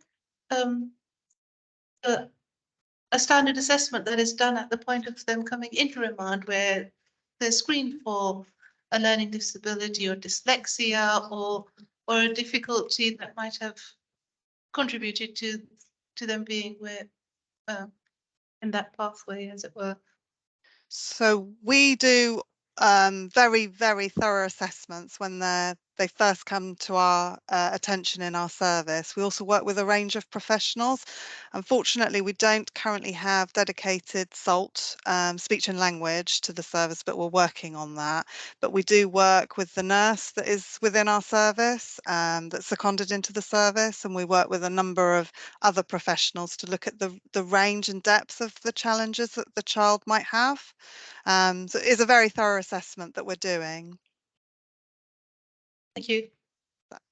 a standard assessment that is done at the point of them coming into remand where they're screened for a learning disability or dyslexia or a difficulty that might have contributed to them being where in that pathway, as it were? So we do very, very thorough assessments when they first come to our attention in our service. We also work with a range of professionals. Unfortunately, we don't currently have dedicated SALT, speech and language, to the service, but we're working on that. But we do work with the nurse that is within our service, that's seconded into the service, and we work with a number of other professionals to look at the range and depth of the challenges that the child might have. So it is a very thorough assessment that we're doing. Thank you.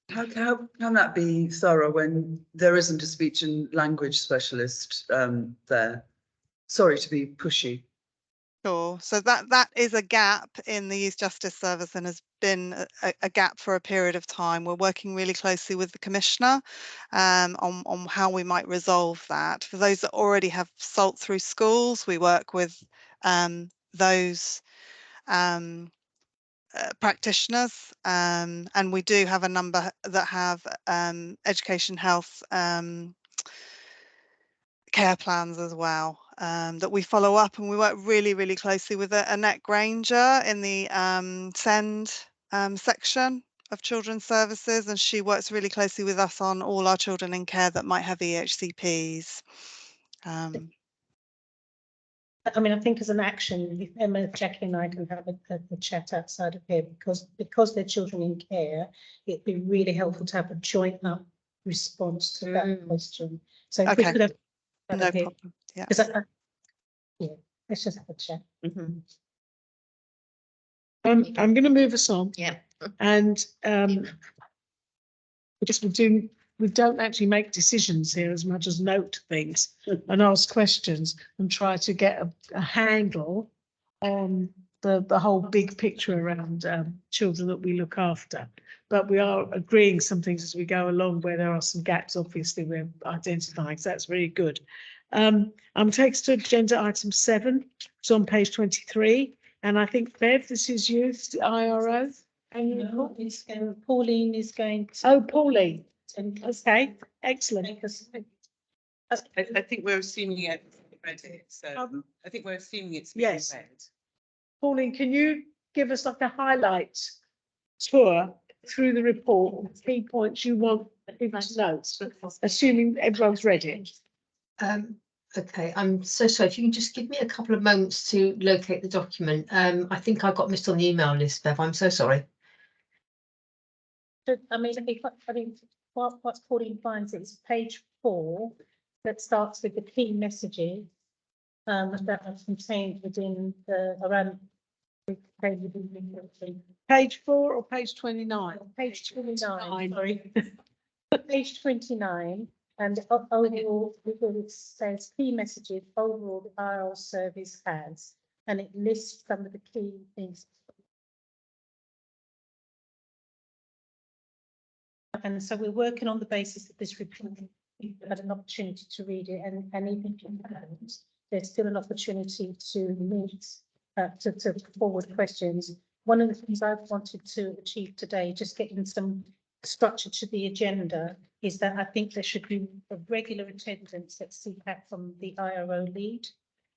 How can that be thorough when there isn't a speech and language specialist there? Sorry to be pushy. Sure. So that is a gap in the Youth Justice Service and has been a gap for a period of time. We're working really closely with the Commissioner on how we might resolve that. For those that already have SALT through schools, we work with those practitioners, and we do have a number that have education health care plans as well, that we follow up, and we work really, really closely with Annette Granger in the SEND section of Children's Services, and she works really closely with us on all our children in care that might have EHCPs. I mean, I think as an action, if Emma, Jackie and I can have a chat outside of here, because they're children in care, it'd be really helpful to have a joint up response to that question. So if we could have no problem. Yeah. Let's just have a chat. I'm going to move us on. Yeah. And we don't actually make decisions here as much as note things and ask questions and try to get a handle on the whole big picture around children that we look after. But we are agreeing some things as we go along where there are some gaps, obviously, we're identifying. So that's very good. I'm taking to agenda item 7. It's on page 23. And I think Bev, this is you, the IRO. Annual report? It's, Pauline is going to. Oh, Pauline. Okay, excellent. Because I think we're assuming it read it, so I think we're assuming it's been Yes. read. Pauline, can you give us like a highlight tour through the report, key points you want people to note, assuming everyone's read it? Okay, I'm so sorry. If you can just give me a couple of moments to locate the document. I think I got missed on the email list, Bev. I'm so sorry. I mean, what Pauline finds is page 4 that starts with the key messages that are contained within the around. Page 4 or page 29? Page 29, sorry. Page 29, and overall, it says key messages overall the IRL service has, and it lists some of the key things. And so we're working on the basis of this report. You've had an opportunity to read it, and even if you haven't, there's still an opportunity to meet, to forward questions. One of the things I've wanted to achieve today, just getting some structure to the agenda, is that I think there should be a regular attendance at CPAC from the IRO lead,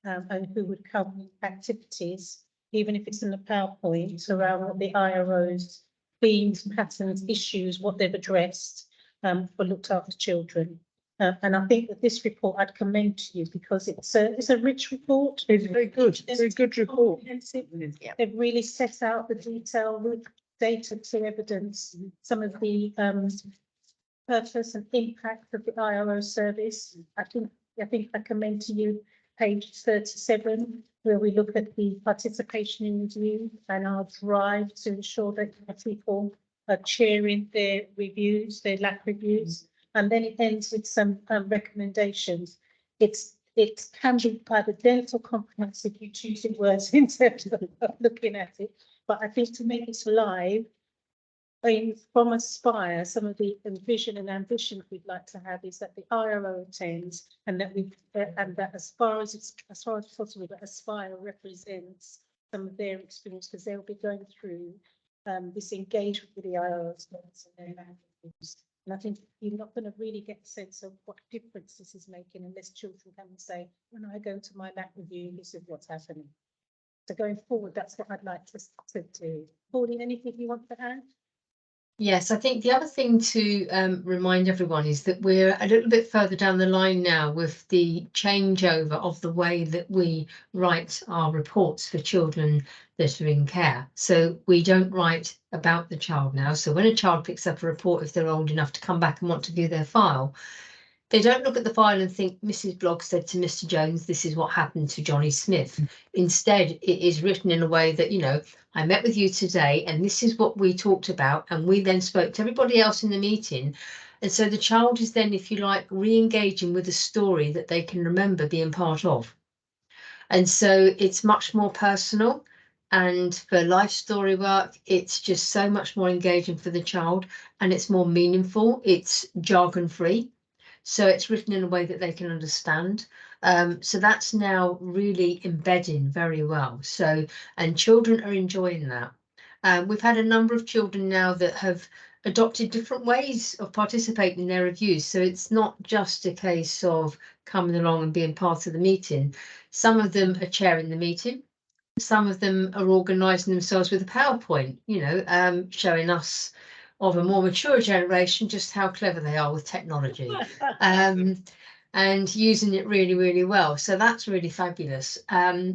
and who would cover activities, even if it's in the PowerPoint, around what the IRO's themes, patterns, issues, what they've addressed for looked after children. And I think that this report I'd commend to you because it's a rich report. It's very good, very good report. Yeah. They've really set out the detail with data to evidence some of the purpose and impact of the IRO service. I think I commend to you page 37, where we look at the participation in review and our drive to ensure that people are chairing their reviews, their LAC reviews. And then it ends with some recommendations. It can be either dense or comprehensive, you choose your words in terms of looking at it. But I think to make it live, from Aspire, some of the vision and ambition we'd like to have is that the IRO attends, and that as far as possible, that Aspire represents some of their experience, because they'll be going through this engagement with the IRO and their languages. And I think you're not going to really get a sense of what difference this is making unless children come and say, when I go to my LAC review, this is what's happening. So going forward, that's what I'd like to do. Pauline, anything you want to add? Yes, I think the other thing to remind everyone is that we're a little bit further down the line now with the changeover of the way that we write our reports for children that are in care. So we don't write about the child now. So when a child picks up a report, if they're old enough to come back and want to view their file, they don't look at the file and think Mrs. Blogg said to Mr. Jones, this is what happened to Johnny Smith. Instead, it is written in a way that, you know, I met with you today and this is what we talked about. And we then spoke to everybody else in the meeting. And so the child is then, if you like, re-engaging with a story that they can remember being part of. And so it's much more personal. And for life story work, it's just so much more engaging for the child, and it's more meaningful. It's jargon free. So it's written in a way that they can understand. So that's now really embedding very well. So, and children are enjoying that. We've had a number of children now that have adopted different ways of participating in their reviews. So it's not just a case of coming along and being part of the meeting. Some of them are chairing the meeting. Some of them are organising themselves with a PowerPoint, you know, showing us of a more mature generation just how clever they are with technology and using it really, really well. So that's really fabulous.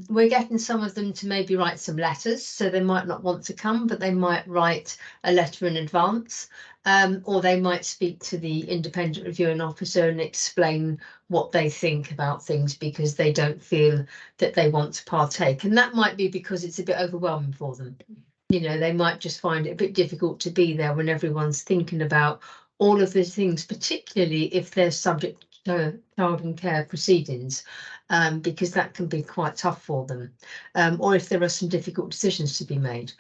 We're getting some of them to maybe write some letters, so they might not want to come, but they might write a letter in advance, or they might speak to the independent reviewing officer and explain what they think about things because they don't feel that they want to partake. And that might be because it's a bit overwhelming for them. You know, they might just find it a bit difficult to be there when everyone's thinking about all of the things, particularly if they're subject to child and care proceedings, because that can be quite tough for them, or if there are some difficult decisions to be made.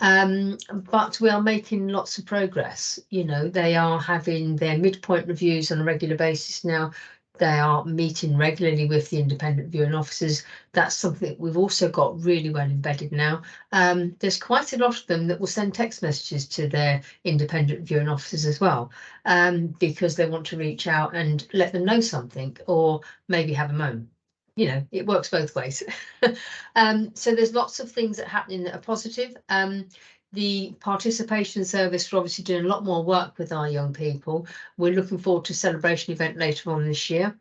But we are making lots of progress. You know, they are having their midpoint reviews on a regular basis now. They are meeting regularly with the independent viewing officers. That's something that we've also got really well embedded now. There's quite a lot of them that will send text messages to their independent viewing officers as well, because they want to reach out and let them know something, or maybe have a moan. You know, it works both ways. So there's lots of things that are happening that are positive. The participation service, we're obviously doing a lot more work with our young people. We're looking forward to a celebration event later on this year.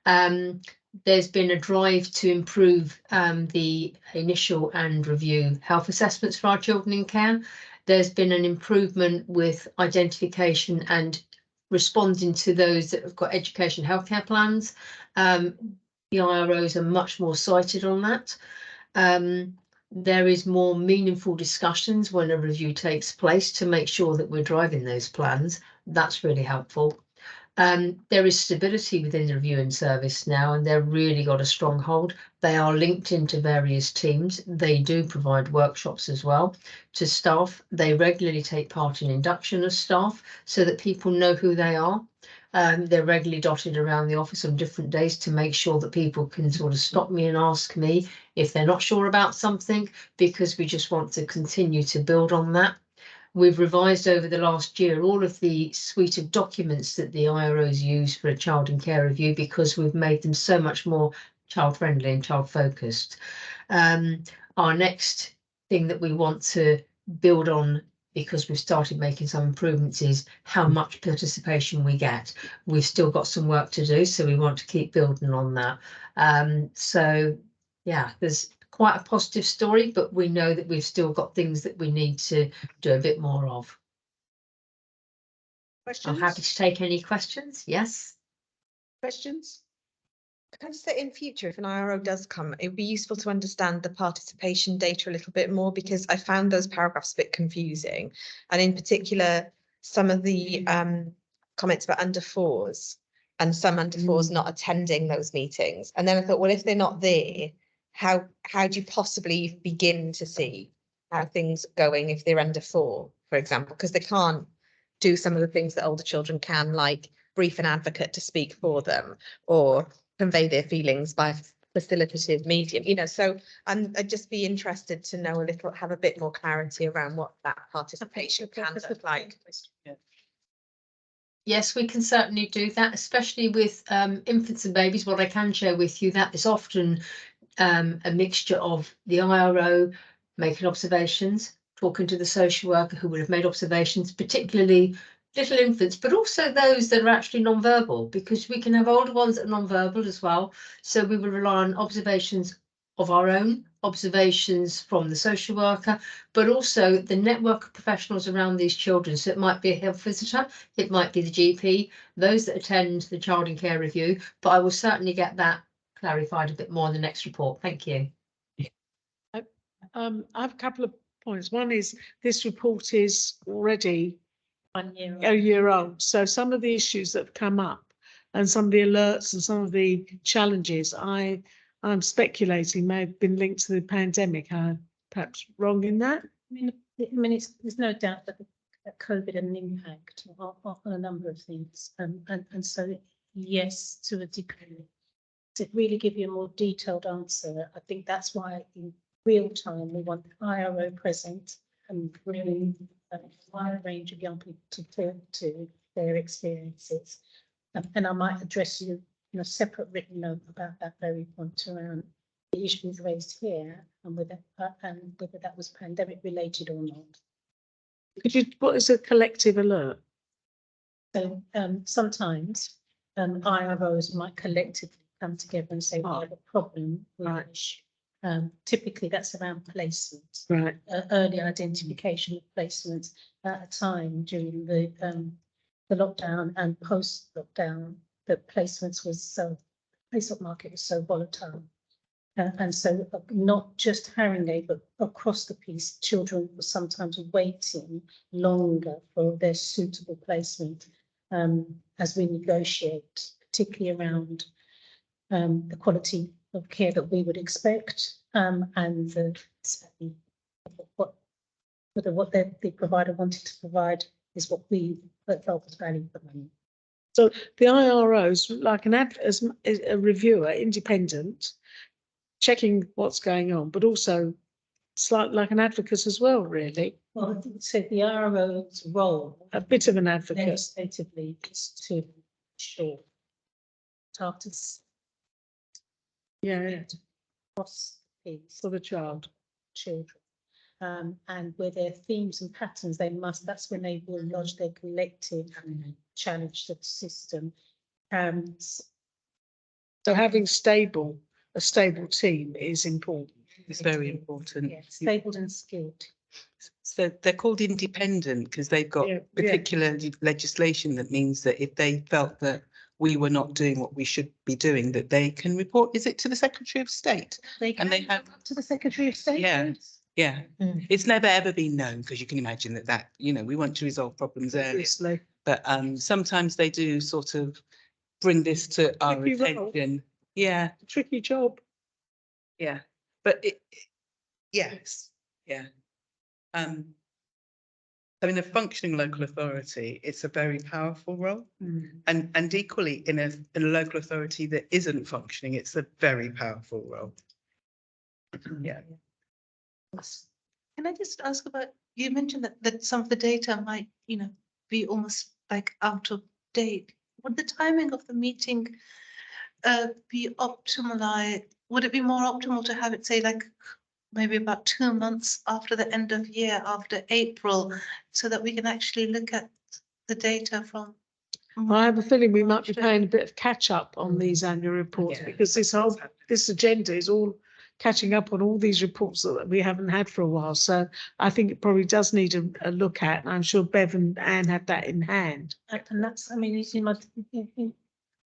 There's been a drive to improve the initial and review health assessments for our children in care. There's been an improvement with identification and responding to those that have got education healthcare plans. The IROs are much more cited on that. There is more meaningful discussions when a review takes place to make sure that we're driving those plans. That's really helpful. There is stability within the reviewing service now, and they've really got a strong hold. They are linked into various teams. They do provide workshops as well to staff. They regularly take part in induction of staff so that people know who they are. They're regularly dotted around the office on different days to make sure that people can sort of stop me and ask me if they're not sure about something, because we just want to continue to build on that. We've revised over the last year all of the suite of documents that the IROs use for a child in care review, because we've made them so much more child friendly and child focused. Our next thing that we want to build on, because we've started making some improvements, is how much participation we get. We've still got some work to do, so we want to keep building on that. So yeah, there's quite a positive story, but we know that we've still got things that we need to do a bit more of. Questions? I'm happy to take any questions. Yes. Questions? Can I just say, in future, if an IRO does come, it would be useful to understand the participation data a little bit more, because I found those paragraphs a bit confusing. And in particular, some of the comments about under fours and some under fours not attending those meetings. And then I thought, well, if they're not there, how do you possibly begin to see how things are going if they're under four, for example, because they can't do some of the things that older children can, like brief an advocate to speak for them or convey their feelings by facilitative medium, you know. So I'd just be interested to know a little, have a bit more clarity around what that participation can look like. Yes, we can certainly do that, especially with infants and babies. What I can share with you, that is often a mixture of the IRO making observations, talking to the social worker who would have made observations, particularly little infants, but also those that are actually non-verbal, because we can have older ones that are non-verbal as well. So we will rely on observations of our own, observations from the social worker, but also the network of professionals around these children. So it might be a health visitor, it might be the GP, those that attend the child in care review, but I will certainly get that clarified a bit more in the next report. Thank you. I have a couple of points. One is this report is already 1 year. a year old. So some of the issues that have come up and some of the alerts and some of the challenges, I'm speculating may have been linked to the pandemic. I'm perhaps wrong in that. There's no doubt that COVID had an impact on a number of things. And so, yes, to a degree. To really give you a more detailed answer, I think that's why in real time we want the IRO present and really a wide range of young people to talk to their experiences. And I might address you in a separate written note about that very point around the issues raised here and whether that was pandemic related or not. Could you, what is a collective alert? So sometimes IROs might collectively come together and say, we have a problem with an issue. Typically that's around placement, right? Early identification of placements at a time during the lockdown and post lockdown, that placements was so, placement market was so volatile. And so not just Haringey, but across the piece, children were sometimes waiting longer for their suitable placement as we negotiate, particularly around the quality of care that we would expect and what the provider wanted to provide is what we felt was valued for money. So the IRO's like as a reviewer, independent, checking what's going on, but also it's like an advocate as well, really. Well, I think so the IRO's role. A bit of an advocate. Legislatively is to ensure status Yeah, across piece for the child. children. And where there are themes and patterns, that's when they will lodge their collective challenge to the system. So having a stable team is important. It's very important. Yeah, stable and skilled. So they're called independent because they've got particular legislation that means that if they felt that we were not doing what we should be doing, that they can report, is it to the Secretary of State? They have up to the Secretary of State. Yeah. yes. Yeah, it's never ever been known because you can imagine that, we want to resolve problems earlier. Obviously. But sometimes they do sort of bring this to our Tricky role. attention. Yeah, Tricky job. yeah, but yes, yeah. I mean, a functioning local authority, it's a very powerful role. And equally in a local authority that isn't functioning, it's a very powerful role. Yeah. Can I just ask about, you mentioned that some of the data might, be almost like out of date. Would the timing of the meeting be optimal? Would it be more optimal to have it, say, like maybe about 2 months after the end of year, after April, so that we can actually look at the data from? I have a feeling we might be playing a bit of catch up on these annual reports because this agenda is all catching up on all these reports that we haven't had for a while. So I think it probably does need a look at, and I'm sure Bev and Anne have that in hand. And that's, I mean, in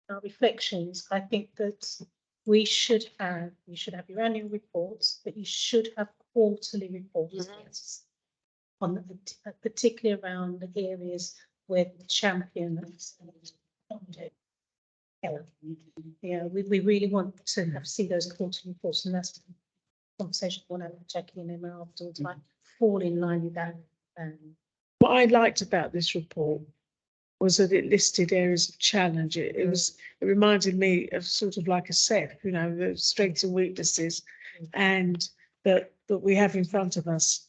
our reflections, I think that you should have your annual reports, but you should have quarterly reports on particularly around the areas where the champion is. Yeah, we really want to see those quarterly reports, and that's the conversation I want to have with Jackie and Emma afterwards, might fall in line with that. What I liked about this report was that it listed areas of challenge. It reminded me of sort of like a SEP, the strengths and weaknesses, and that we have in front of us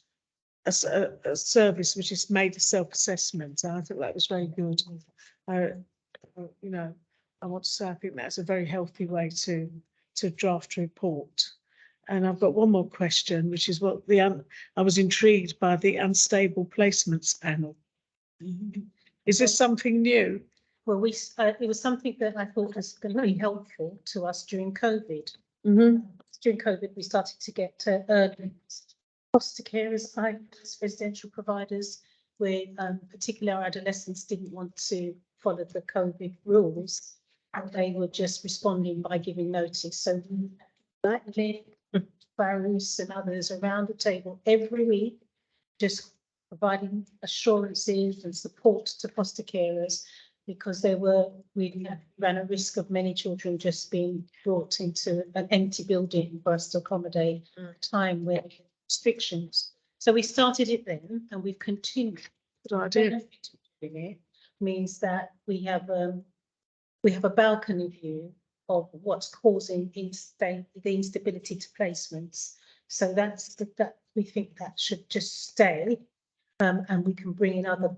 a service which has made a self-assessment. And I thought that was very good. I want to say I think that's a very healthy way to draft a report. And I've got one more question, which is I was intrigued by the unstable placements panel. Is this something new? Well, it was something that I thought was going to be helpful to us during COVID. During COVID, we started to get urgent foster carers, residential providers, where particularly our adolescents didn't want to follow the COVID rules, and they were just responding by giving notice. So that led Barus and others around the table every week, just providing assurances and support to foster carers, because we ran a risk of many children just being brought into an empty building for us to accommodate time with restrictions. So we started it then, and we've continued. The benefit of doing it means that we have a balcony view of what's causing the instability to placements. So that we think that should just stay, and we can bring in other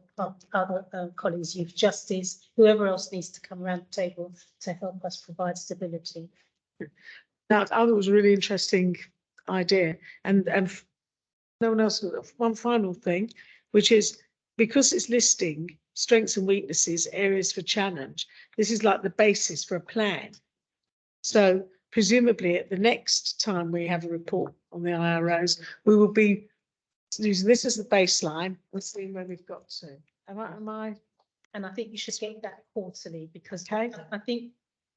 colleagues, youth justice, whoever else needs to come around the table to help us provide stability. Now, I thought it was a really interesting idea, and no one else. One final thing, which is because it's listing strengths and weaknesses, areas for challenge. This is like the basis for a plan. So presumably at the next time we have a report on the IROs, we will be using this as the baseline and seeing where we've got to. Am I? And I think you should get that quarterly, because I think,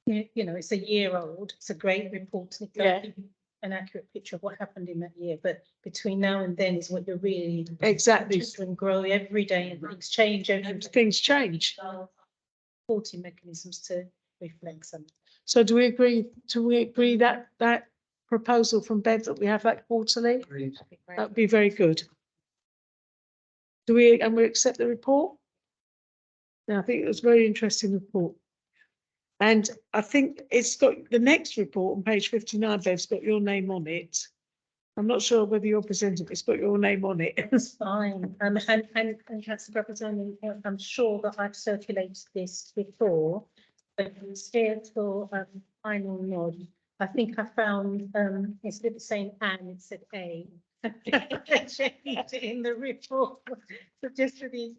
it's a year old. It's a great report. And it does give you an accurate picture of what happened in that year. But between now and then is what you're really exactly and grow every day, and things change. Things change. Reporting mechanisms to reflect some. So do we agree? That proposal from Bev that we have that quarterly? That would be very good. And we accept the report? And I think it was a very interesting report. And I think it's got the next report on page 59, Bev's got your name on it. I'm not sure whether you're presenting, it's got your name on it. It's fine. And Councillor Representative, I'm sure that I've circulated this before, but it's here for final nod. I think I found instead of saying "and," it said "a." Changed it in the report, so just for the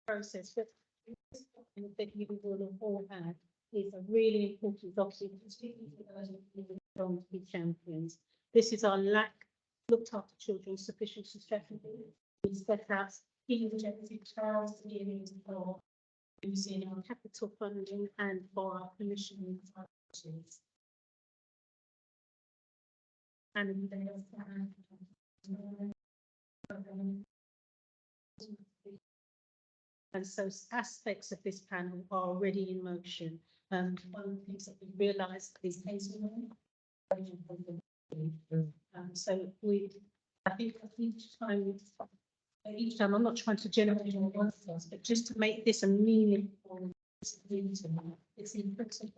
process. But this document that you will have all had is a really important document, particularly for those who want to be champions. This is our looked after children sufficiency strategy. We set out key objectives for using our capital funding and for our commissioning functions. And so aspects of this panel are already in motion. One of the things that we realised is so I think each time I'm not trying to generate more answers, but just to make this a meaningful meeting, it's important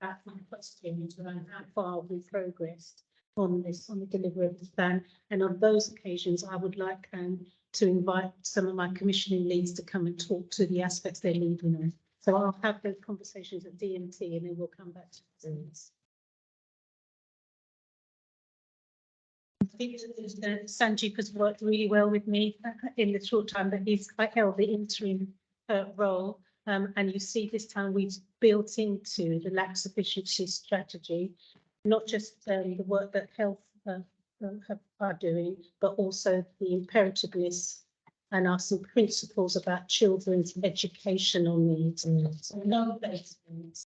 that my question is around how far we've progressed on the delivery of this plan. And on those occasions, I would like to invite some of my commissioning leads to come and talk to the aspects they're leading on. So I'll have those conversations at DMT and then we'll come back to this. I think Sanjeev has worked really well with me in the short time that he's held the interim role. And you see this time we've built into the lack sufficiency strategy, not just the work that health are doing, but also the imperativeness and are some principles about children's educational needs. So no needs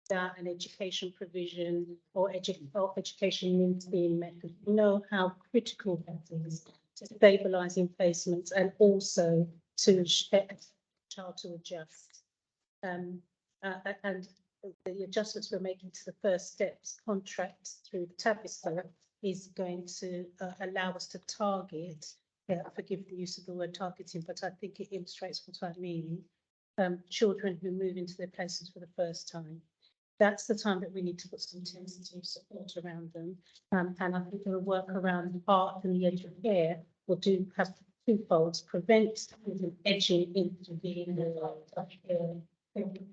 that an education provision or education needs being met. We know how critical that is to stabilising placements and also to child to adjust. And the adjustments we're making to the first steps contracts through the TABISA is going to allow us to target, forgive the use of the word targeting, but I think it illustrates what I mean, children who move into their places for the first time. That's the time that we need to put some intensity support around them. And I think the work around art and the edge of care will have two folds: prevent edging into being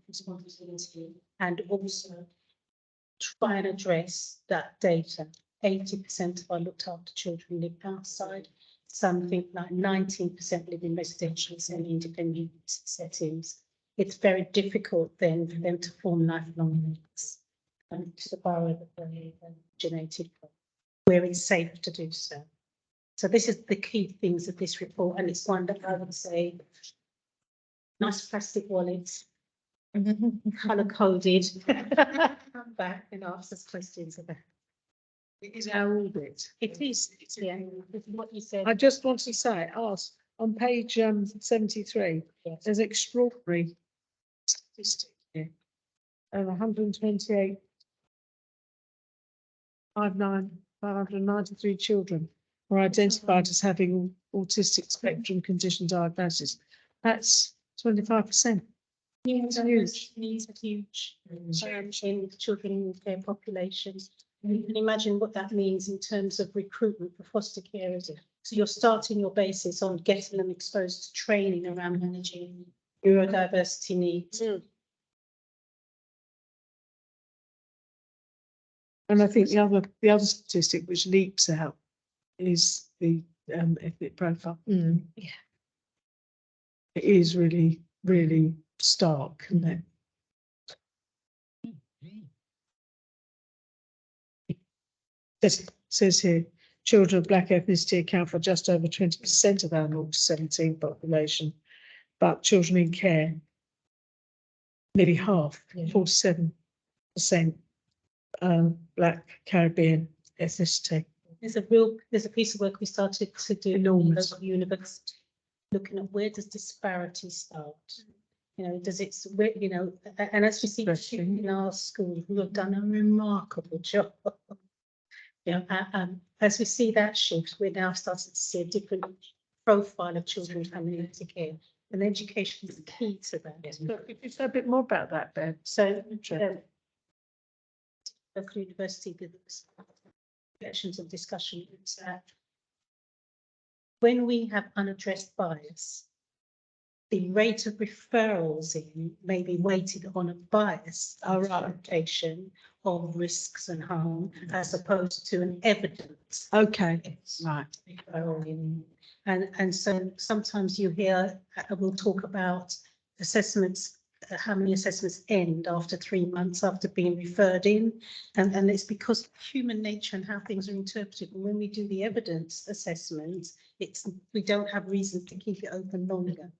responsibility, and also try and address that data. 80% of our looked after children live outside, something like 19% live in residential and independent settings. It's very difficult then for them to form lifelong links to the borough that they originated from, where it's safe to do so. So this is the key things of this report, and it's one that I would say, nice plastic wallets, colour coded, come back and ask us questions about. It is our audit. It is, yeah, it's what you said. I just want to say, ask on page 73, Yes. there's extraordinary statistic here. 128, 593 children were identified as having autistic spectrum condition diagnosis. That's 25%. It's huge. Needs are huge in children in care populations. You can imagine what that means in terms of recruitment for foster carers. So you're starting your basis on getting them exposed to training around managing neurodiversity needs. And I think the other statistic which leaps out is the ethnic profile. Yeah. It is really, really stark, isn't it? It says here, children of black ethnicity account for just over 20% of our 0 to 17 population, but children in care, nearly half, 47% black Caribbean ethnicity. There's a piece of work we started to do in local university, looking at where does disparity start. You know, does it, you know, and as we see in our school, who have done a remarkable job. You know, as we see that shift, we're now starting to see a different profile of children coming into care. and education is key to that. So could you say a bit more about that, Ben? So, local university with reflections and discussion is that when we have unaddressed bias, the rate of referrals in may be weighted on a bias interpretation of risks and harm as opposed to an evidence. Okay. Right. Referral in. And so sometimes you hear, we'll talk about assessments, how many assessments end after 3 months after being referred in. And it's because of human nature and how things are interpreted. And when we do the evidence assessment, we don't have reason to keep it open longer.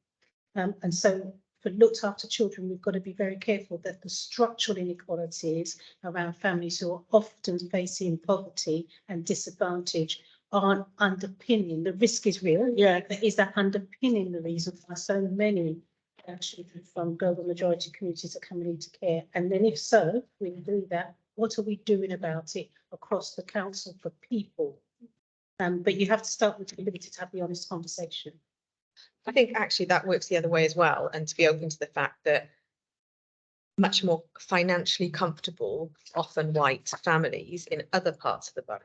And so for looked after children, we've got to be very careful that the structural inequalities around families who are often facing poverty and disadvantage aren't underpinning. The risk is real. Yeah. But is that underpinning the reason why so many children from global majority communities are coming into care? And then if so, we do that. What are we doing about it across the council for people? But you have to start with the ability to have the honest conversation. I think actually that works the other way as well, and to be open to the fact that much more financially comfortable, often white families in other parts of the borough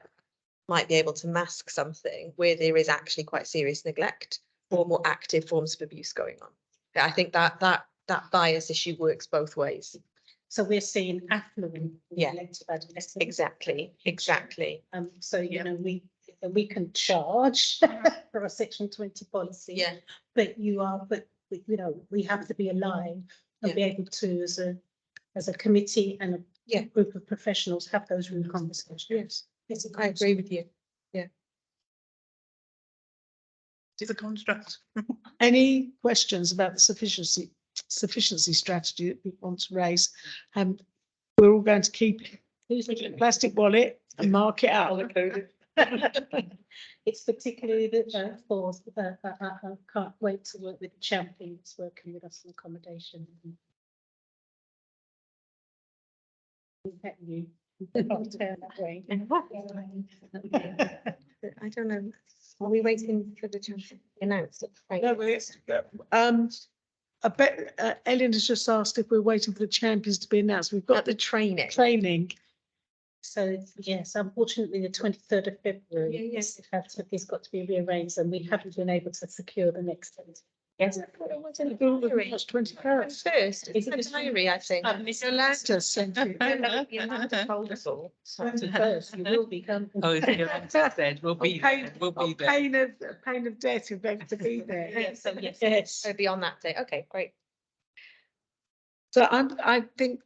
might be able to mask something where there is actually quite serious neglect or more active forms of abuse going on. I think that bias issue works both ways. So we're seeing affluent neglected adolescents. Exactly. So you know we can charge for a Section 20 policy. Yeah. But you know we have to be aligned and be able to as a committee and a group of professionals have those real conversations. Yes, I agree with you. Yeah. It's a construct. Any questions about the sufficiency strategy that we want to raise? We're all going to keep a plastic wallet and mark it out. It's particularly that for I can't wait to work with the champions working with us in accommodation. You. I don't know. Are we waiting for the chance to announce it? No, I bet Ellen has just asked if we're waiting for the champions to be announced. We've got the training. So yes, unfortunately, the 23rd of February. Yes, it's got to be rearranged, and we haven't been able to secure the next date. Yes. It's 21st. First, it's in the diary, I think. You're allowed to send you. You're allowed to hold us all. 21st, you will become. Oh, if you're said, we'll be there. We'll be there. Pain of death, you're going to be there. Yes. So be on that day. Okay, great. So I think,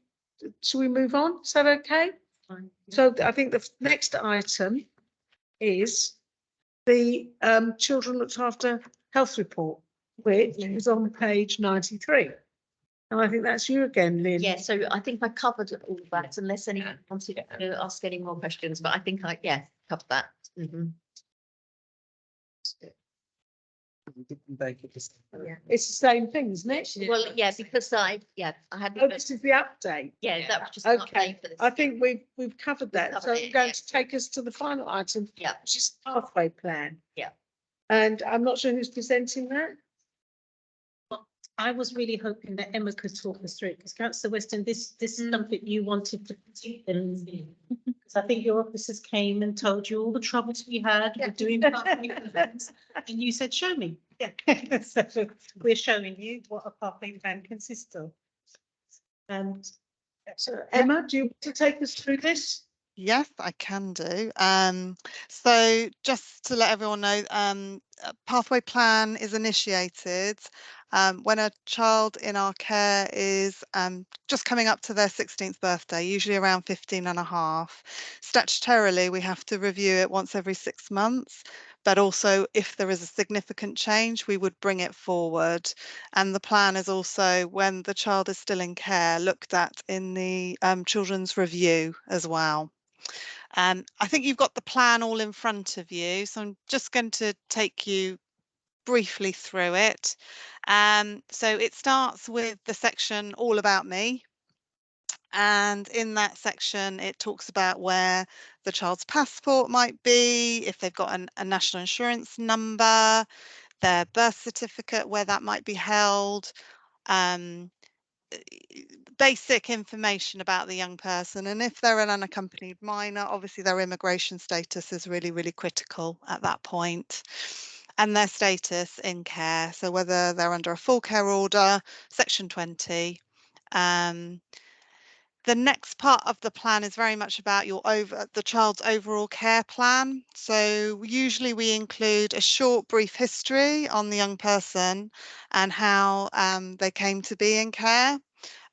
should we move on? Is that okay? Fine. So I think the next item is the children looked after health report, which is on page 93. And I think that's you again, Lynn. Yeah, so I think I covered all of that unless anyone wanted to ask any more questions, but I think I covered that. Yeah, it's the same thing, isn't it? Well, yeah, because I had. Oh, this is the update. Yeah, that was just an Okay, update for this. I think we've covered that. covered So it, I'm going yeah. to take us to the final item, Yeah. which is the pathway plan. Yeah. And I'm not sure who's presenting that. I was really hoping that Emma could talk us through it, because Councillor Weston, this is something you wanted to because I think your officers came and told you all the troubles we had with doing pathway plans, and you said, show me. Yeah. So we're showing you what a pathway plan consists of. And So Emma, do you want to take us through this? Yes, I can do. So just to let everyone know, a pathway plan is initiated when a child in our care is just coming up to their 16th birthday, usually around 15 and a half. Statutorily, we have to review it once every 6 months, but also if there is a significant change, we would bring it forward. And the plan is also, when the child is still in care, looked at in the children's review as well. I think you've got the plan all in front of you, so I'm just going to take you briefly through it. So it starts with the section all about me. And in that section, it talks about where the child's passport might be, if they've got a national insurance number, their birth certificate, where that might be held, um, basic information about the young person. And if they're an unaccompanied minor, obviously their immigration status is really, really critical at that point. And their status in care, so whether they're under a full care order, Section 20. The next part of the plan is very much about the child's overall care plan. So usually we include a short, brief history on the young person and how they came to be in care.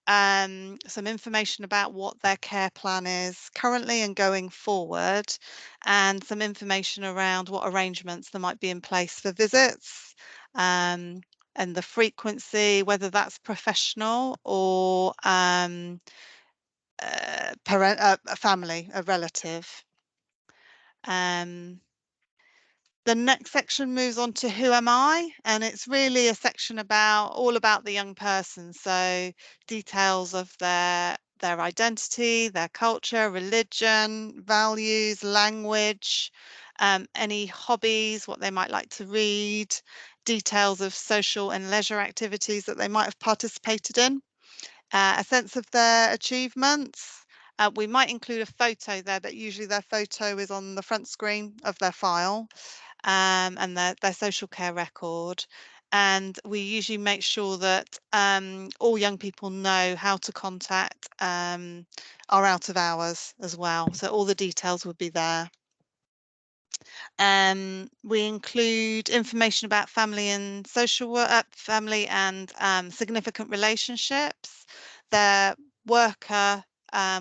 Some information about what their care plan is currently and going forward, and some information around what arrangements there might be in place for visits, and the frequency, whether that's professional or a family, a relative. The next section moves on to Who Am I? And it's really a section all about the young person. So details of their identity, their culture, religion, values, language, any hobbies, what they might like to read, details of social and leisure activities that they might have participated in, a sense of their achievements. We might include a photo there, but usually their photo is on the front screen of their file, and their social care record. And we usually make sure that all young people know how to contact our out of hours as well. So all the details would be there. We include information about family and social work, family and significant relationships. Their worker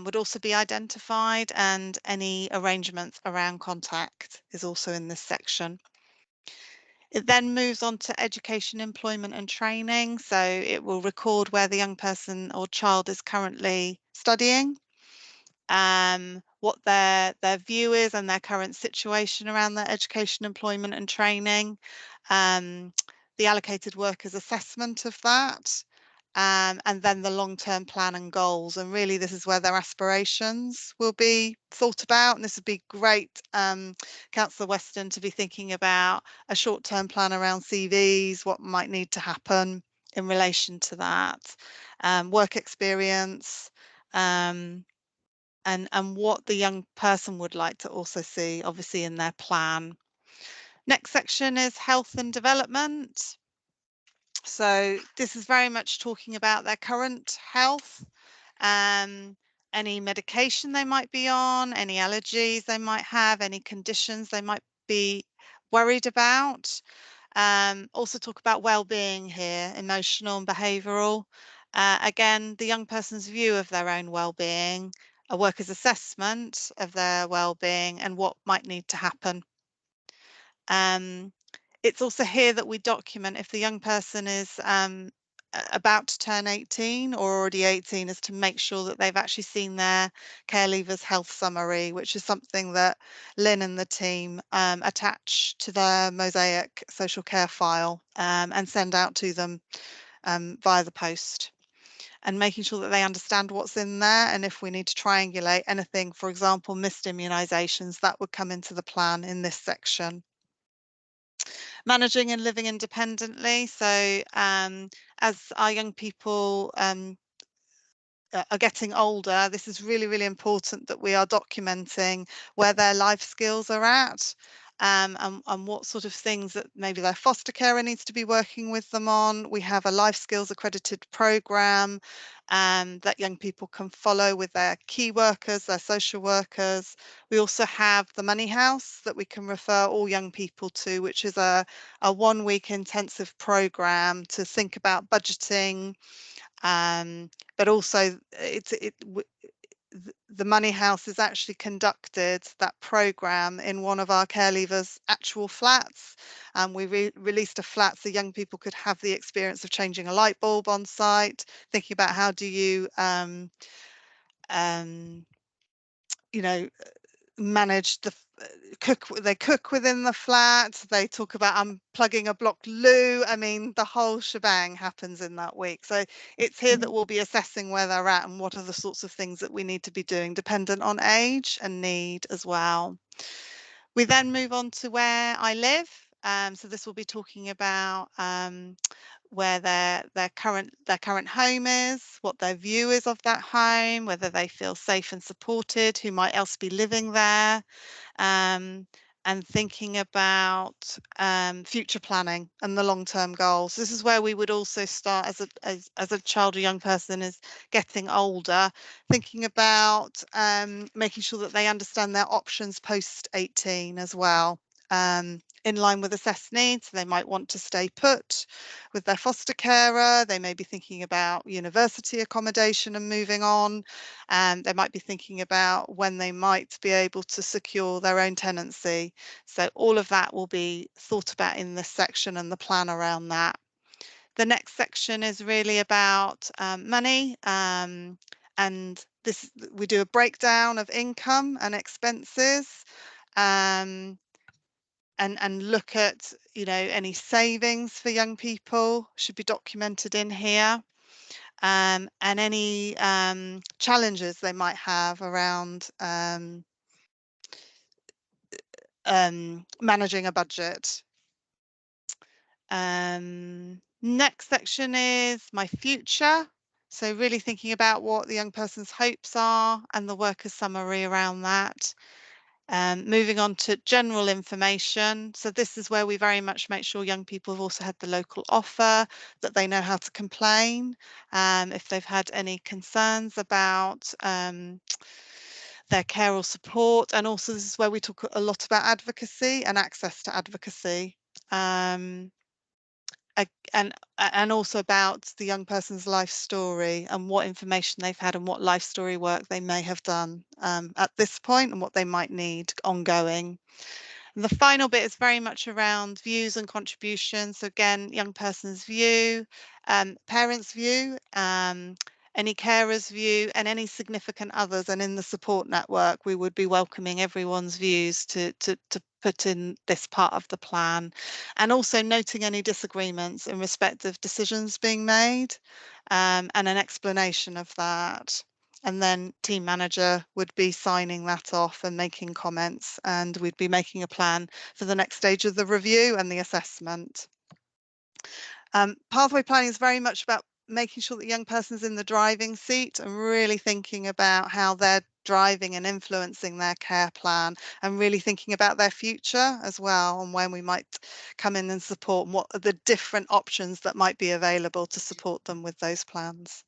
would also be identified, and any arrangements around contact is also in this section. It then moves on to education, employment and training. So it will record where the young person or child is currently studying, what their view is and their current situation around their education, employment and training, the allocated workers assessment of that, and then the long-term plan and goals. And really this is where their aspirations will be thought about, and this would be great, Councillor Weston, to be thinking about a short-term plan around CVs, what might need to happen in relation to that, work experience, and what the young person would like to also see, obviously, in their plan. Next section is health and development. So this is very much talking about their current health, any medication they might be on, any allergies they might have, any conditions they might be worried about. Also talk about well-being here, emotional and behavioural. Again, the young person's view of their own well-being, a worker's assessment of their well-being and what might need to happen. It's also here that we document if the young person is about to turn 18 or already 18, is to make sure that they've actually seen their care leavers health summary, which is something that Lynn and the team attach to their Mosaic social care file and send out to them via the post, and making sure that they understand what's in there. And if we need to triangulate anything, for example, missed immunisations, that would come into the plan in this section. Managing and living independently. So as our young people are getting older, this is really, really important that we are documenting where their life skills are at, and what sort of things that maybe their foster carer needs to be working with them on. We have a life skills accredited programme that young people can follow with their key workers, their social workers. We also have the Money House that we can refer all young people to, which is a 1-week intensive programme to think about budgeting, but also the Money House has actually conducted that programme in one of our care leavers' actual flats. We released a flat so young people could have the experience of changing a light bulb on site, thinking about how do you, you know, manage the they cook within the flat, they talk about unplugging a blocked loo. I mean, the whole shebang happens in that week. So it's here that we'll be assessing where they're at and what are the sorts of things that we need to be doing, dependent on age and need as well. We then move on to Where I Live. So this will be talking about where their current home is, what their view is of that home, whether they feel safe and supported, who might else be living there, and thinking about future planning and the long-term goals. This is where we would also start as a child or young person is getting older, thinking about making sure that they understand their options post 18 as well. In line with assessed needs, they might want to stay put with their foster carer. They may be thinking about university accommodation and moving on. They might be thinking about when they might be able to secure their own tenancy. So all of that will be thought about in this section and the plan around that. The next section is really about money. And this we do a breakdown of income and expenses. And look at, you know, any savings for young people should be documented in here, and any challenges they might have around managing a budget. Next section is my future. So really thinking about what the young person's hopes are and the worker's summary around that. Moving on to general information. So this is where we very much make sure young people have also had the local offer, that they know how to complain, if they've had any concerns about their care or support. And also this is where we talk a lot about advocacy and access to advocacy. And also about the young person's life story and what information they've had and what life story work they may have done at this point and what they might need ongoing. And the final bit is very much around views and contributions. So again, young person's view, parents' view, any carer's view, and any significant others. And in the support network, we would be welcoming everyone's views to put in this part of the plan, and also noting any disagreements in respect of decisions being made, and an explanation of that. And then team manager would be signing that off and making comments, and we'd be making a plan for the next stage of the review and the assessment. Pathway planning is very much about making sure that the young person's in the driving seat and really thinking about how they're driving and influencing their care plan, and really thinking about their future as well, and when we might come in and support, and what are the different options that might be available to support them with those plans.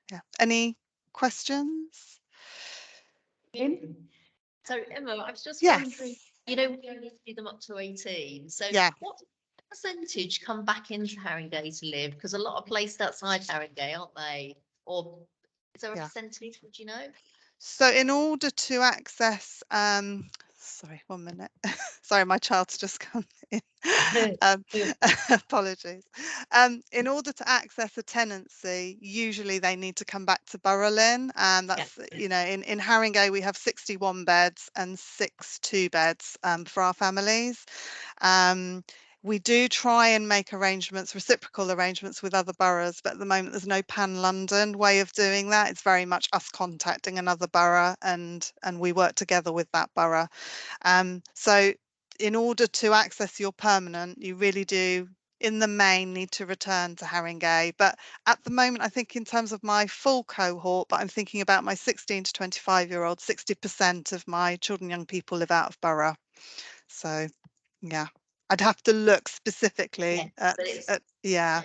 Yeah. Any questions? So Emma, I was just Yes. wondering, you know, we only do them up to 18. So Yeah. what percentage come back into Haringey to live? Because a lot are placed outside Haringey, aren't they? Or is there a Yeah. percentage, would you know? So in order to access, sorry, 1 minute. Sorry, my child's just come in. Apologies. In order to access a tenancy, usually they need to come back to Borough Lynn. That's, you know, in Haringey, we have 61 beds and 6 2-beds for our families. We do try and make arrangements, reciprocal arrangements with other boroughs, but at the moment there's no pan-London way of doing that. It's very much us contacting another borough, and we work together with that borough. So in order to access your permanent, you really do, in the main, need to return to Haringey. But at the moment, I think in terms of my full cohort, but I'm thinking about my 16 to 25-year-old, 60% of my children, young people live out of borough. So, yeah. I'd have to look specifically at yeah.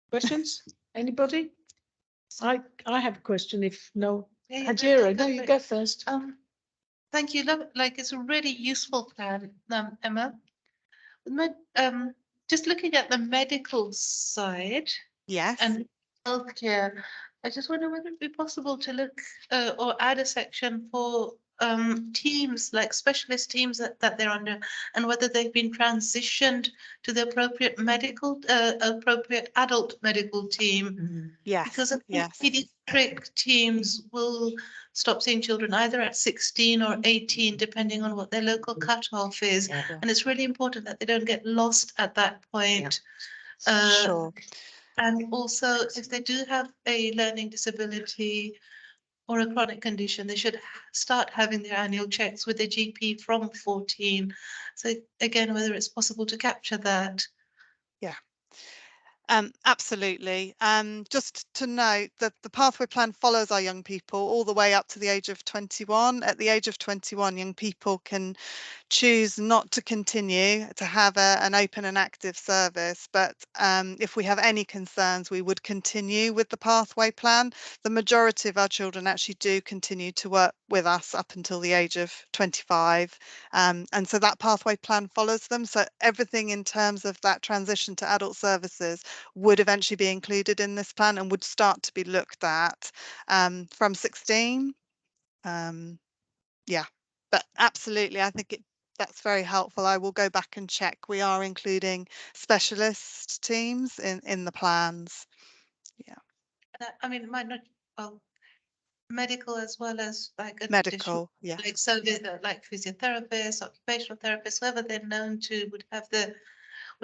Questions? Anybody? I have a question if no. Hajira, no, you go first. Thank you. Like, it's a really useful plan, Emma. Just looking at the medical side. Yes. And healthcare, I just wonder whether it'd be possible to look or add a section for teams, like specialist teams that they're under, and whether they've been transitioned to the appropriate appropriate adult medical team. Yes. Because I think pediatric teams will stop seeing children either at 16 or 18, depending on what their local cutoff is. And it's really important that they don't get lost at that point. Sure. And also, if they do have a learning disability, or a chronic condition, they should start having their annual checks with their GP from 14. So again, whether it's possible to capture that. Yeah. Absolutely. Just to note that the pathway plan follows our young people all the way up to the age of 21. At the age of 21, young people can choose not to continue to have an open and active service, but if we have any concerns, we would continue with the pathway plan. The majority of our children actually do continue to work with us up until the age of 25, and so that pathway plan follows them. So everything in terms of that transition to adult services would eventually be included in this plan and would start to be looked at from 16. Yeah, but absolutely, I think that's very helpful. I will go back and check. We are including specialist teams in the plans. Yeah. I mean, it might not, well, medical as well as like Medical, yeah. like service, like physiotherapists, occupational therapists, whoever they're known to would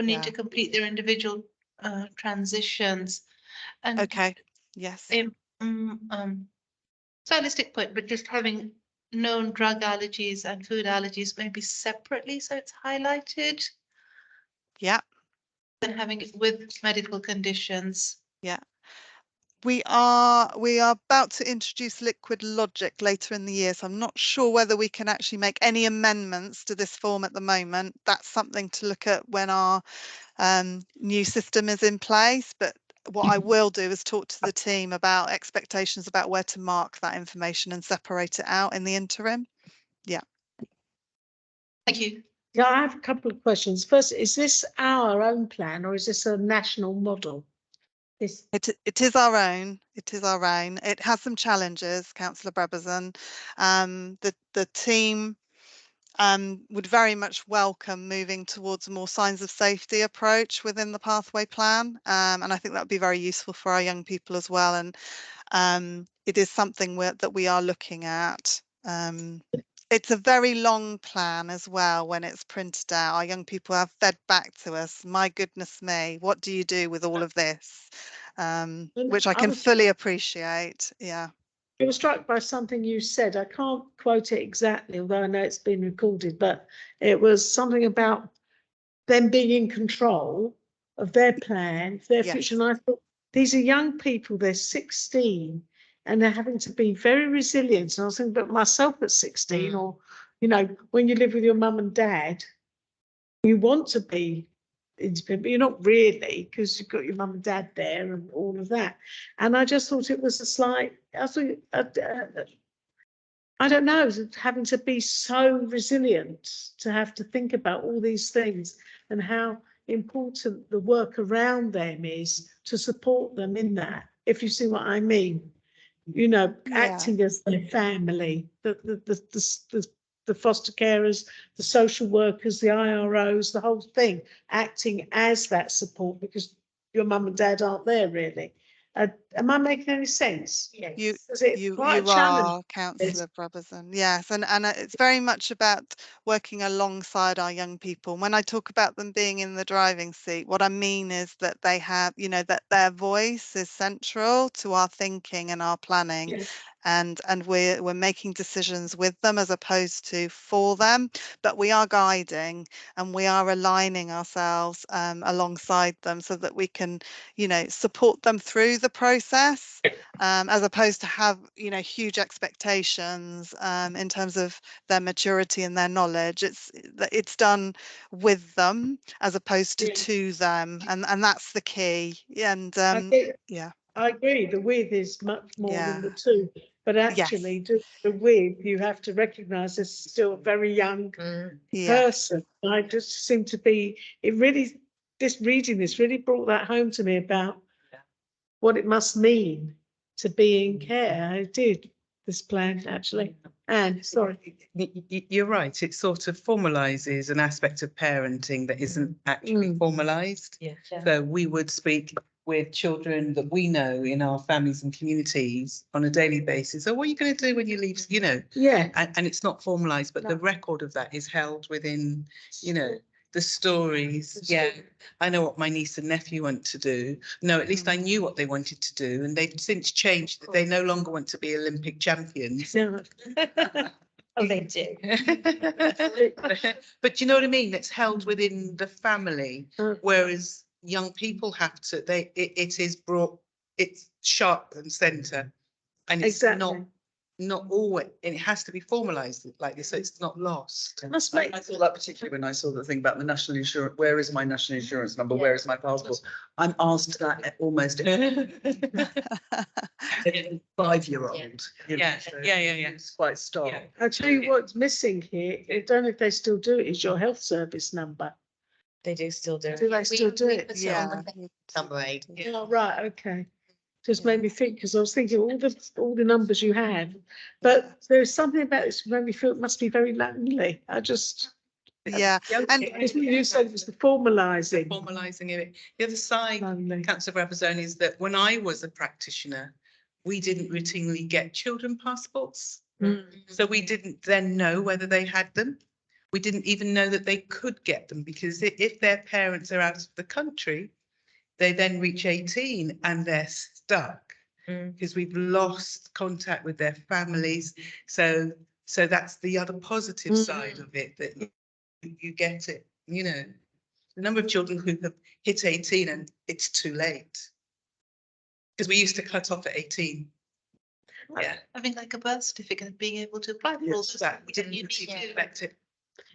need to complete their individual transitions. And okay, yes. Stylistic point, but just having known drug allergies and food allergies maybe separately, so it's highlighted. Yeah. And having it with medical conditions. Yeah. We are about to introduce liquid logic later in the year, so I'm not sure whether we can actually make any amendments to this form at the moment. That's something to look at when our new system is in place. But what I will do is talk to the team about expectations about where to mark that information and separate it out in the interim. Yeah. Thank you. Yeah, I have a couple of questions. First, is this our own plan or is this a national model? It is our own. It is our own. It has some challenges, Councillor Brabazon. The team would very much welcome moving towards a more signs of safety approach within the pathway plan, and I think that would be very useful for our young people as well. And it is something that we are looking at. It's a very long plan as well when it's printed out. Our young people have fed back to us, my goodness me, what do you do with all of this? Which I can fully appreciate. Yeah. I was struck by something you said. I can't quote it exactly, although I know it's been recorded, but it was something about them being in control of their plan, their future. And I thought, these are young people, they're 16, and they're having to be very resilient. And I was thinking about myself at 16, or, you know, when you live with your mum and dad, you want to be independent, but you're not really, because you've got your mum and dad there and all of that. And I just thought it was a slight, I don't know, having to be so resilient, to have to think about all these things and how important the work around them is to support them in that, if you see what I mean. You know, acting as their family, the foster carers, the social workers, the IROs, the whole thing, acting as that support because your mum and dad aren't there really. Am I making any sense? Yes. You are, Councillor Brabazon. Yes, and it's very much about working alongside our young people. When I talk about them being in the driving seat, what I mean is that they have, you know, that their voice is central to our thinking and our planning. Yes. And we're making decisions with them as opposed to for them, but we are guiding and we are aligning ourselves alongside them so that we can, you know, support them through the process, as opposed to have, you know, huge expectations in terms of their maturity and their knowledge. It's done with them as opposed to them, and that's the key. And yeah. I agree, the with is much more than the to, but actually the with, you have to recognise as still a very young person. I just seem to be, it really, reading this really brought that home to me about what it must mean to be in care. It did, this plan actually. And sorry. You're right, it sort of formalises an aspect of parenting that isn't actually formalised. So we would speak with children that we know in our families and communities on a daily basis. So what are you going to do when you leave, you know? Yeah. And it's not formalised, but the record of that is held within, you know, the stories. Yeah, I know what my niece and nephew want to do. No, at least I knew what they wanted to do, and they've since changed. They no longer want to be Olympic champions. Oh, they do. But you know what I mean? It's held within the family, whereas young people have to. It is brought. It's sharp and centre, and it's not always. And it has to be formalised like this, so it's not lost. I thought that particularly when I saw the thing about the national insurance. Where is my national insurance number? Where is my passport? I'm asked that almost every 5-year-old. Yeah. It's quite stark. I'll tell you what's missing here, I don't know if they still do it, is your health service number. They do still do it. Do they still do it? put it on the number 8. Oh, right, okay. Just made me think, because I was thinking all the numbers you have, but there's something about this that made me feel it must be very lonely. I just. Yeah, and it's what you said, it was the formalising. Formalising of it. The other side, Councillor Brabazon, is that when I was a practitioner, we didn't routinely get children passports. So we didn't then know whether they had them. We didn't even know that they could get them, because if their parents are out of the country, they then reach 18 and they're stuck because we've lost contact with their families. So that's the other positive side of it, that you get it, you know. The number of children who have hit 18 and it's too late, because we used to cut off at 18. Yeah. Having like a birth certificate, being able to apply for all that. We didn't expect it.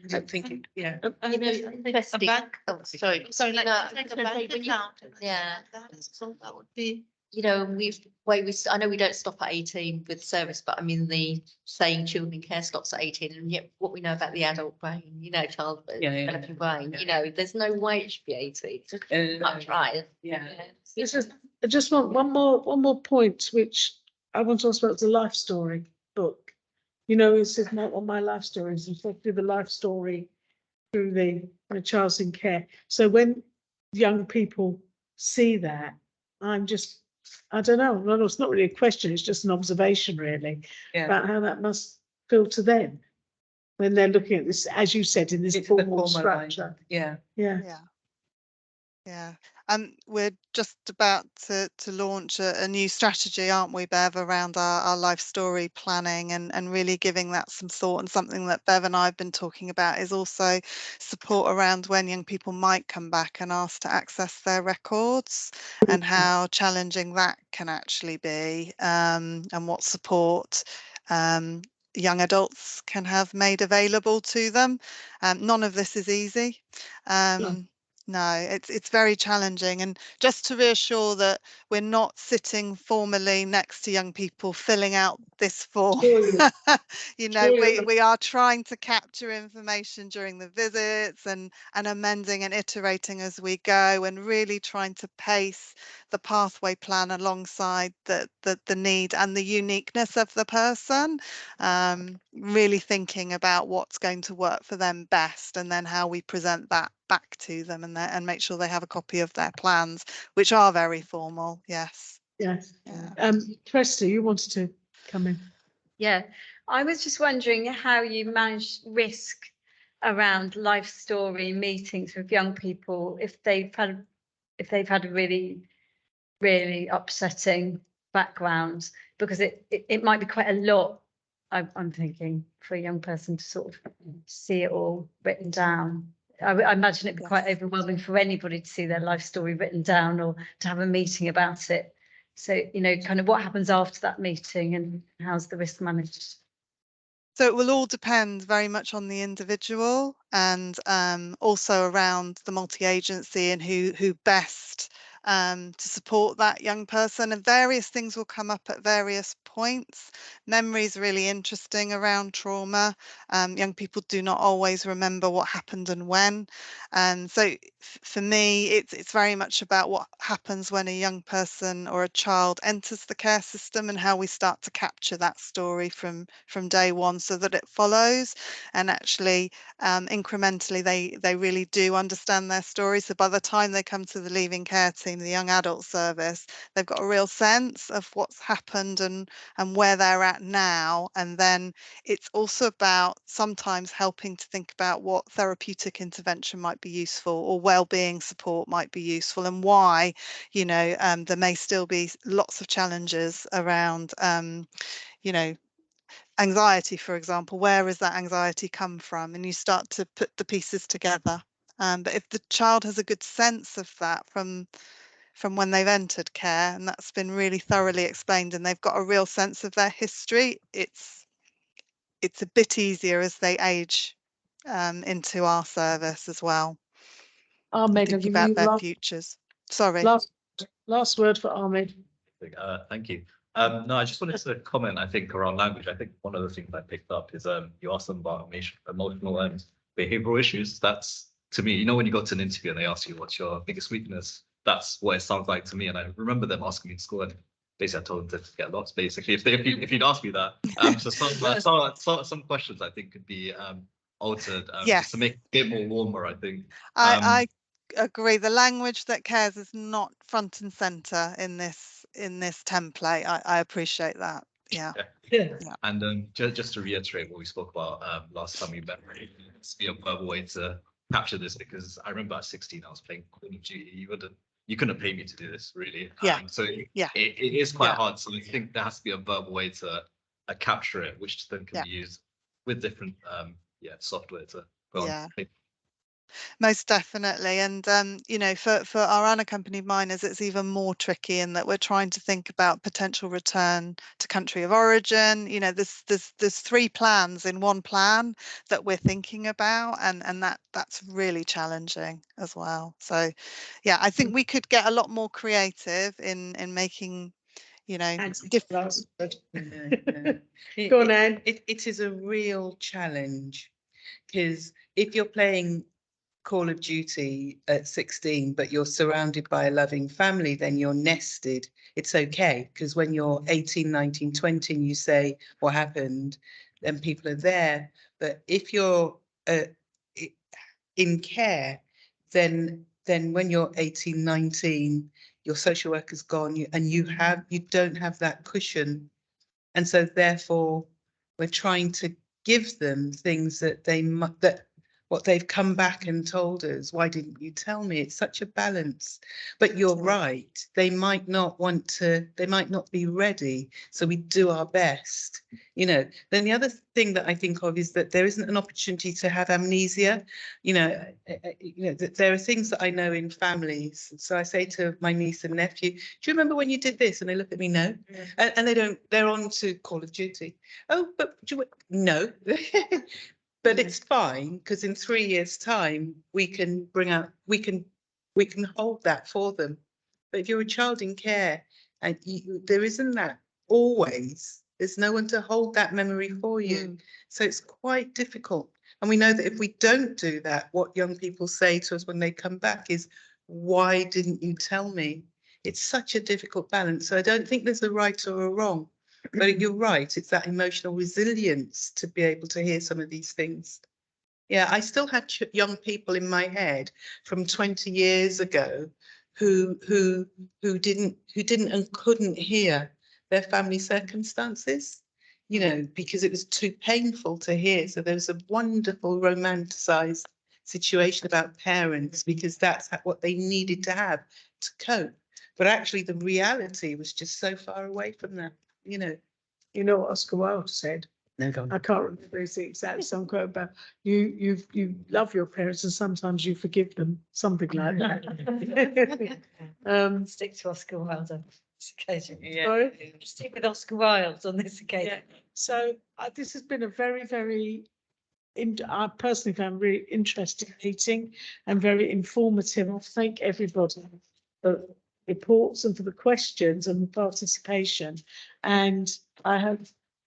We didn't think it, yeah. You know, a bank. Oh, sorry. Sorry, like No, like a I was gonna bank say, when you- account. Yeah. That would be. You know, I know we don't stop at 18 with service, but I mean, the saying children in care stops at 18, and yet what we know about the adult brain, you know, child developing brain, you know, there's no way it should be 18. It's just much right. Yeah. This is, I just want one more point, which I want to ask about the life story book. You know, it's not on my life stories, it's through the life story through the child's in care. So when young people see that, I don't know, no, it's not really a question, it's just an observation really, about how that must feel to them when they're looking at this, as you said, in this formal structure. Yeah. We're just about to launch a new strategy, aren't we, Bev, around our life story planning and really giving that some thought. And something that Bev and I have been talking about is also support around when young people might come back and ask to access their records, and how challenging that can actually be, and what support young adults can have made available to them. None of this is easy. No, it's very challenging, and just to reassure that we're not sitting formally next to young people filling out this form. You know, we are trying to capture information during the visits and amending and iterating as we go, and really trying to pace the pathway plan alongside the need and the uniqueness of the person. Really thinking about what's going to work for them best, and then how we present that back to them, and make sure they have a copy of their plans, which are very formal. Yes. Yes. Tresta, you wanted to come in. Yeah, I was just wondering how you manage risk around life story meetings with young people if they've had a really, really upsetting background, because it might be quite a lot. I'm thinking for a young person to sort of see it all written down. I imagine it'd be quite overwhelming for anybody to see their life story written down, or to have a meeting about it. So, you know, kind of what happens after that meeting, and how's the risk managed? So it will all depend very much on the individual, and also around the multi-agency and who best to support that young person, and various things will come up at various points. Memory is really interesting around trauma. Young people do not always remember what happened and when, and so for me it's very much about what happens when a young person or a child enters the care system, and how we start to capture that story from day one, so that it follows, and actually incrementally they really do understand their story. So by the time they come to the leaving care team, team, the young adult service, they've got a real sense of what's happened and where they're at now. And then it's also about sometimes helping to think about what therapeutic intervention might be useful or well-being support might be useful, and why, you know, there may still be lots of challenges around, you know, anxiety, for example. Where has that anxiety come from? And you start to put the pieces together. But if the child has a good sense of that from when they've entered care, and that's been really thoroughly explained, and they've got a real sense of their history, it's a bit easier as they age into our service as well. Ahmed, Thinking about their futures. Sorry. Last word for Ahmed. Thank you. No, I just wanted to comment, I think, around language. I think one of the things I picked up is you asked them about emotional and behavioral issues. That's, to me, you know, when you go to an interview and they ask you what's your biggest weakness, that's what it sounds like to me. And I remember them asking me in school, and basically I told them to get lots, basically, if you'd asked me that. So some questions I think could be altered just to make it a bit more warmer, I think. I agree. The language that cares is not front and center in this template. I appreciate that. Yeah. And just to reiterate what we spoke about last time we met, it's be a verbal way to capture this, because I remember at 16 I was playing Call of Duty. You couldn't pay me to do this, really. So it is quite hard. So I think there has to be a verbal way to capture it, which then can be used with different software to go on. Most definitely. And you know, for our unaccompanied minors, it's even more tricky in that we're trying to think about potential return to country of origin. You know, there's 3 plans in one plan that we're thinking about, and that's really challenging as well. So yeah, I think we could get a lot more creative in making, you know, different. Go on, Anne. It is a real challenge, because if you're playing Call of Duty at 16, but you're surrounded by a loving family, then you're nested. It's okay, because when you're 18, 19, 20 and you say what happened, then people are there. But if you're in care, then when you're 18, 19, your social worker's gone, and you don't have that cushion. And so therefore we're trying to give them things that what they've come back and told us. Why didn't you tell me? It's such a balance. But you're right. They might not want to, they might not be ready. So we do our best, you know. Then the other thing that I think of is that there isn't an opportunity to have amnesia. You know, there are things that I know in families. So I say to my niece and nephew, do you remember when you did this? And they look at me, no. And they don't, they're on to Call of Duty. Oh, but no. But it's fine, because in 3 years' time, we can hold that for them. But if you're a child in care and there isn't that always, there's no one to hold that memory for you. So it's quite difficult. And we know that if we don't do that, what young people say to us when they come back is, why didn't you tell me? It's such a difficult balance. So I don't think there's a right or a wrong. But you're right, it's that emotional resilience to be able to hear some of these things. Yeah, I still have young people in my head from 20 years ago who didn't and couldn't hear their family circumstances, you know, because it was too painful to hear. So there was a wonderful romanticized situation about parents, because that's what they needed to have to cope. But actually the reality was just so far away from that. You know what Oscar Wilde said? No, go on. I can't remember the exact song quote, about you love your parents and sometimes you forgive them, something like that. Stick to Oscar Wilde on this occasion. Sorry? Stick with Oscar Wilde on this occasion. Yeah. So this has been a very, very, I personally found really interesting meeting and very informative. I thank everybody for reports and for the questions and the participation. And I hope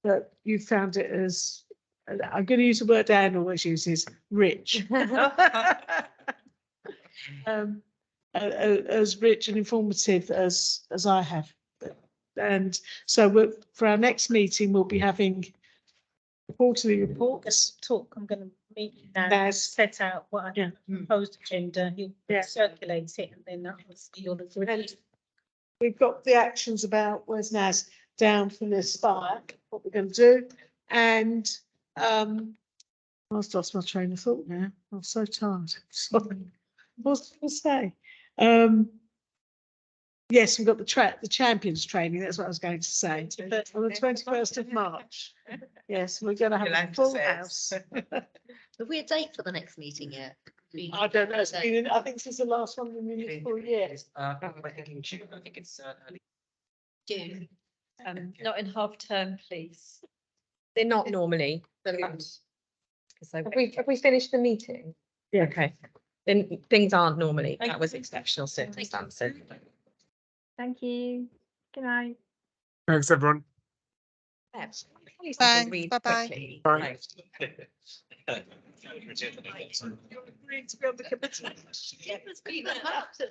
that you found it as, I'm going to use the word Anne always uses, rich. As rich and informative as I have. And so for our next meeting, we'll be having quarterly reports. I'm going to meeting now, Naz. set out what I Yeah. proposed agenda, he'll Yeah. circulate it and then that was you'll agree. And we've got the actions about, where's Naz, down from the Aspire, what we're going to do. And I've lost my train of thought now. I'm so tired. Sorry. What was I going to say? Yes, we've got the champions training. That's what I was going to say. On the 21st of March. Yes, we're going to have a full house. Have we a date for the next meeting yet? I don't know. I think this is the last one in the municipal year. We're thinking June, I think it's early. June. Not in half term, please. They're not normally. Have we finished the meeting? Yeah. Okay. Then things aren't normally. That was exceptional circumstances. Thank you. Good night. Thanks, everyone. Thanks. Thanks, bye-bye. Bye. Agreed to be on the committee. Yeah, it's been a month.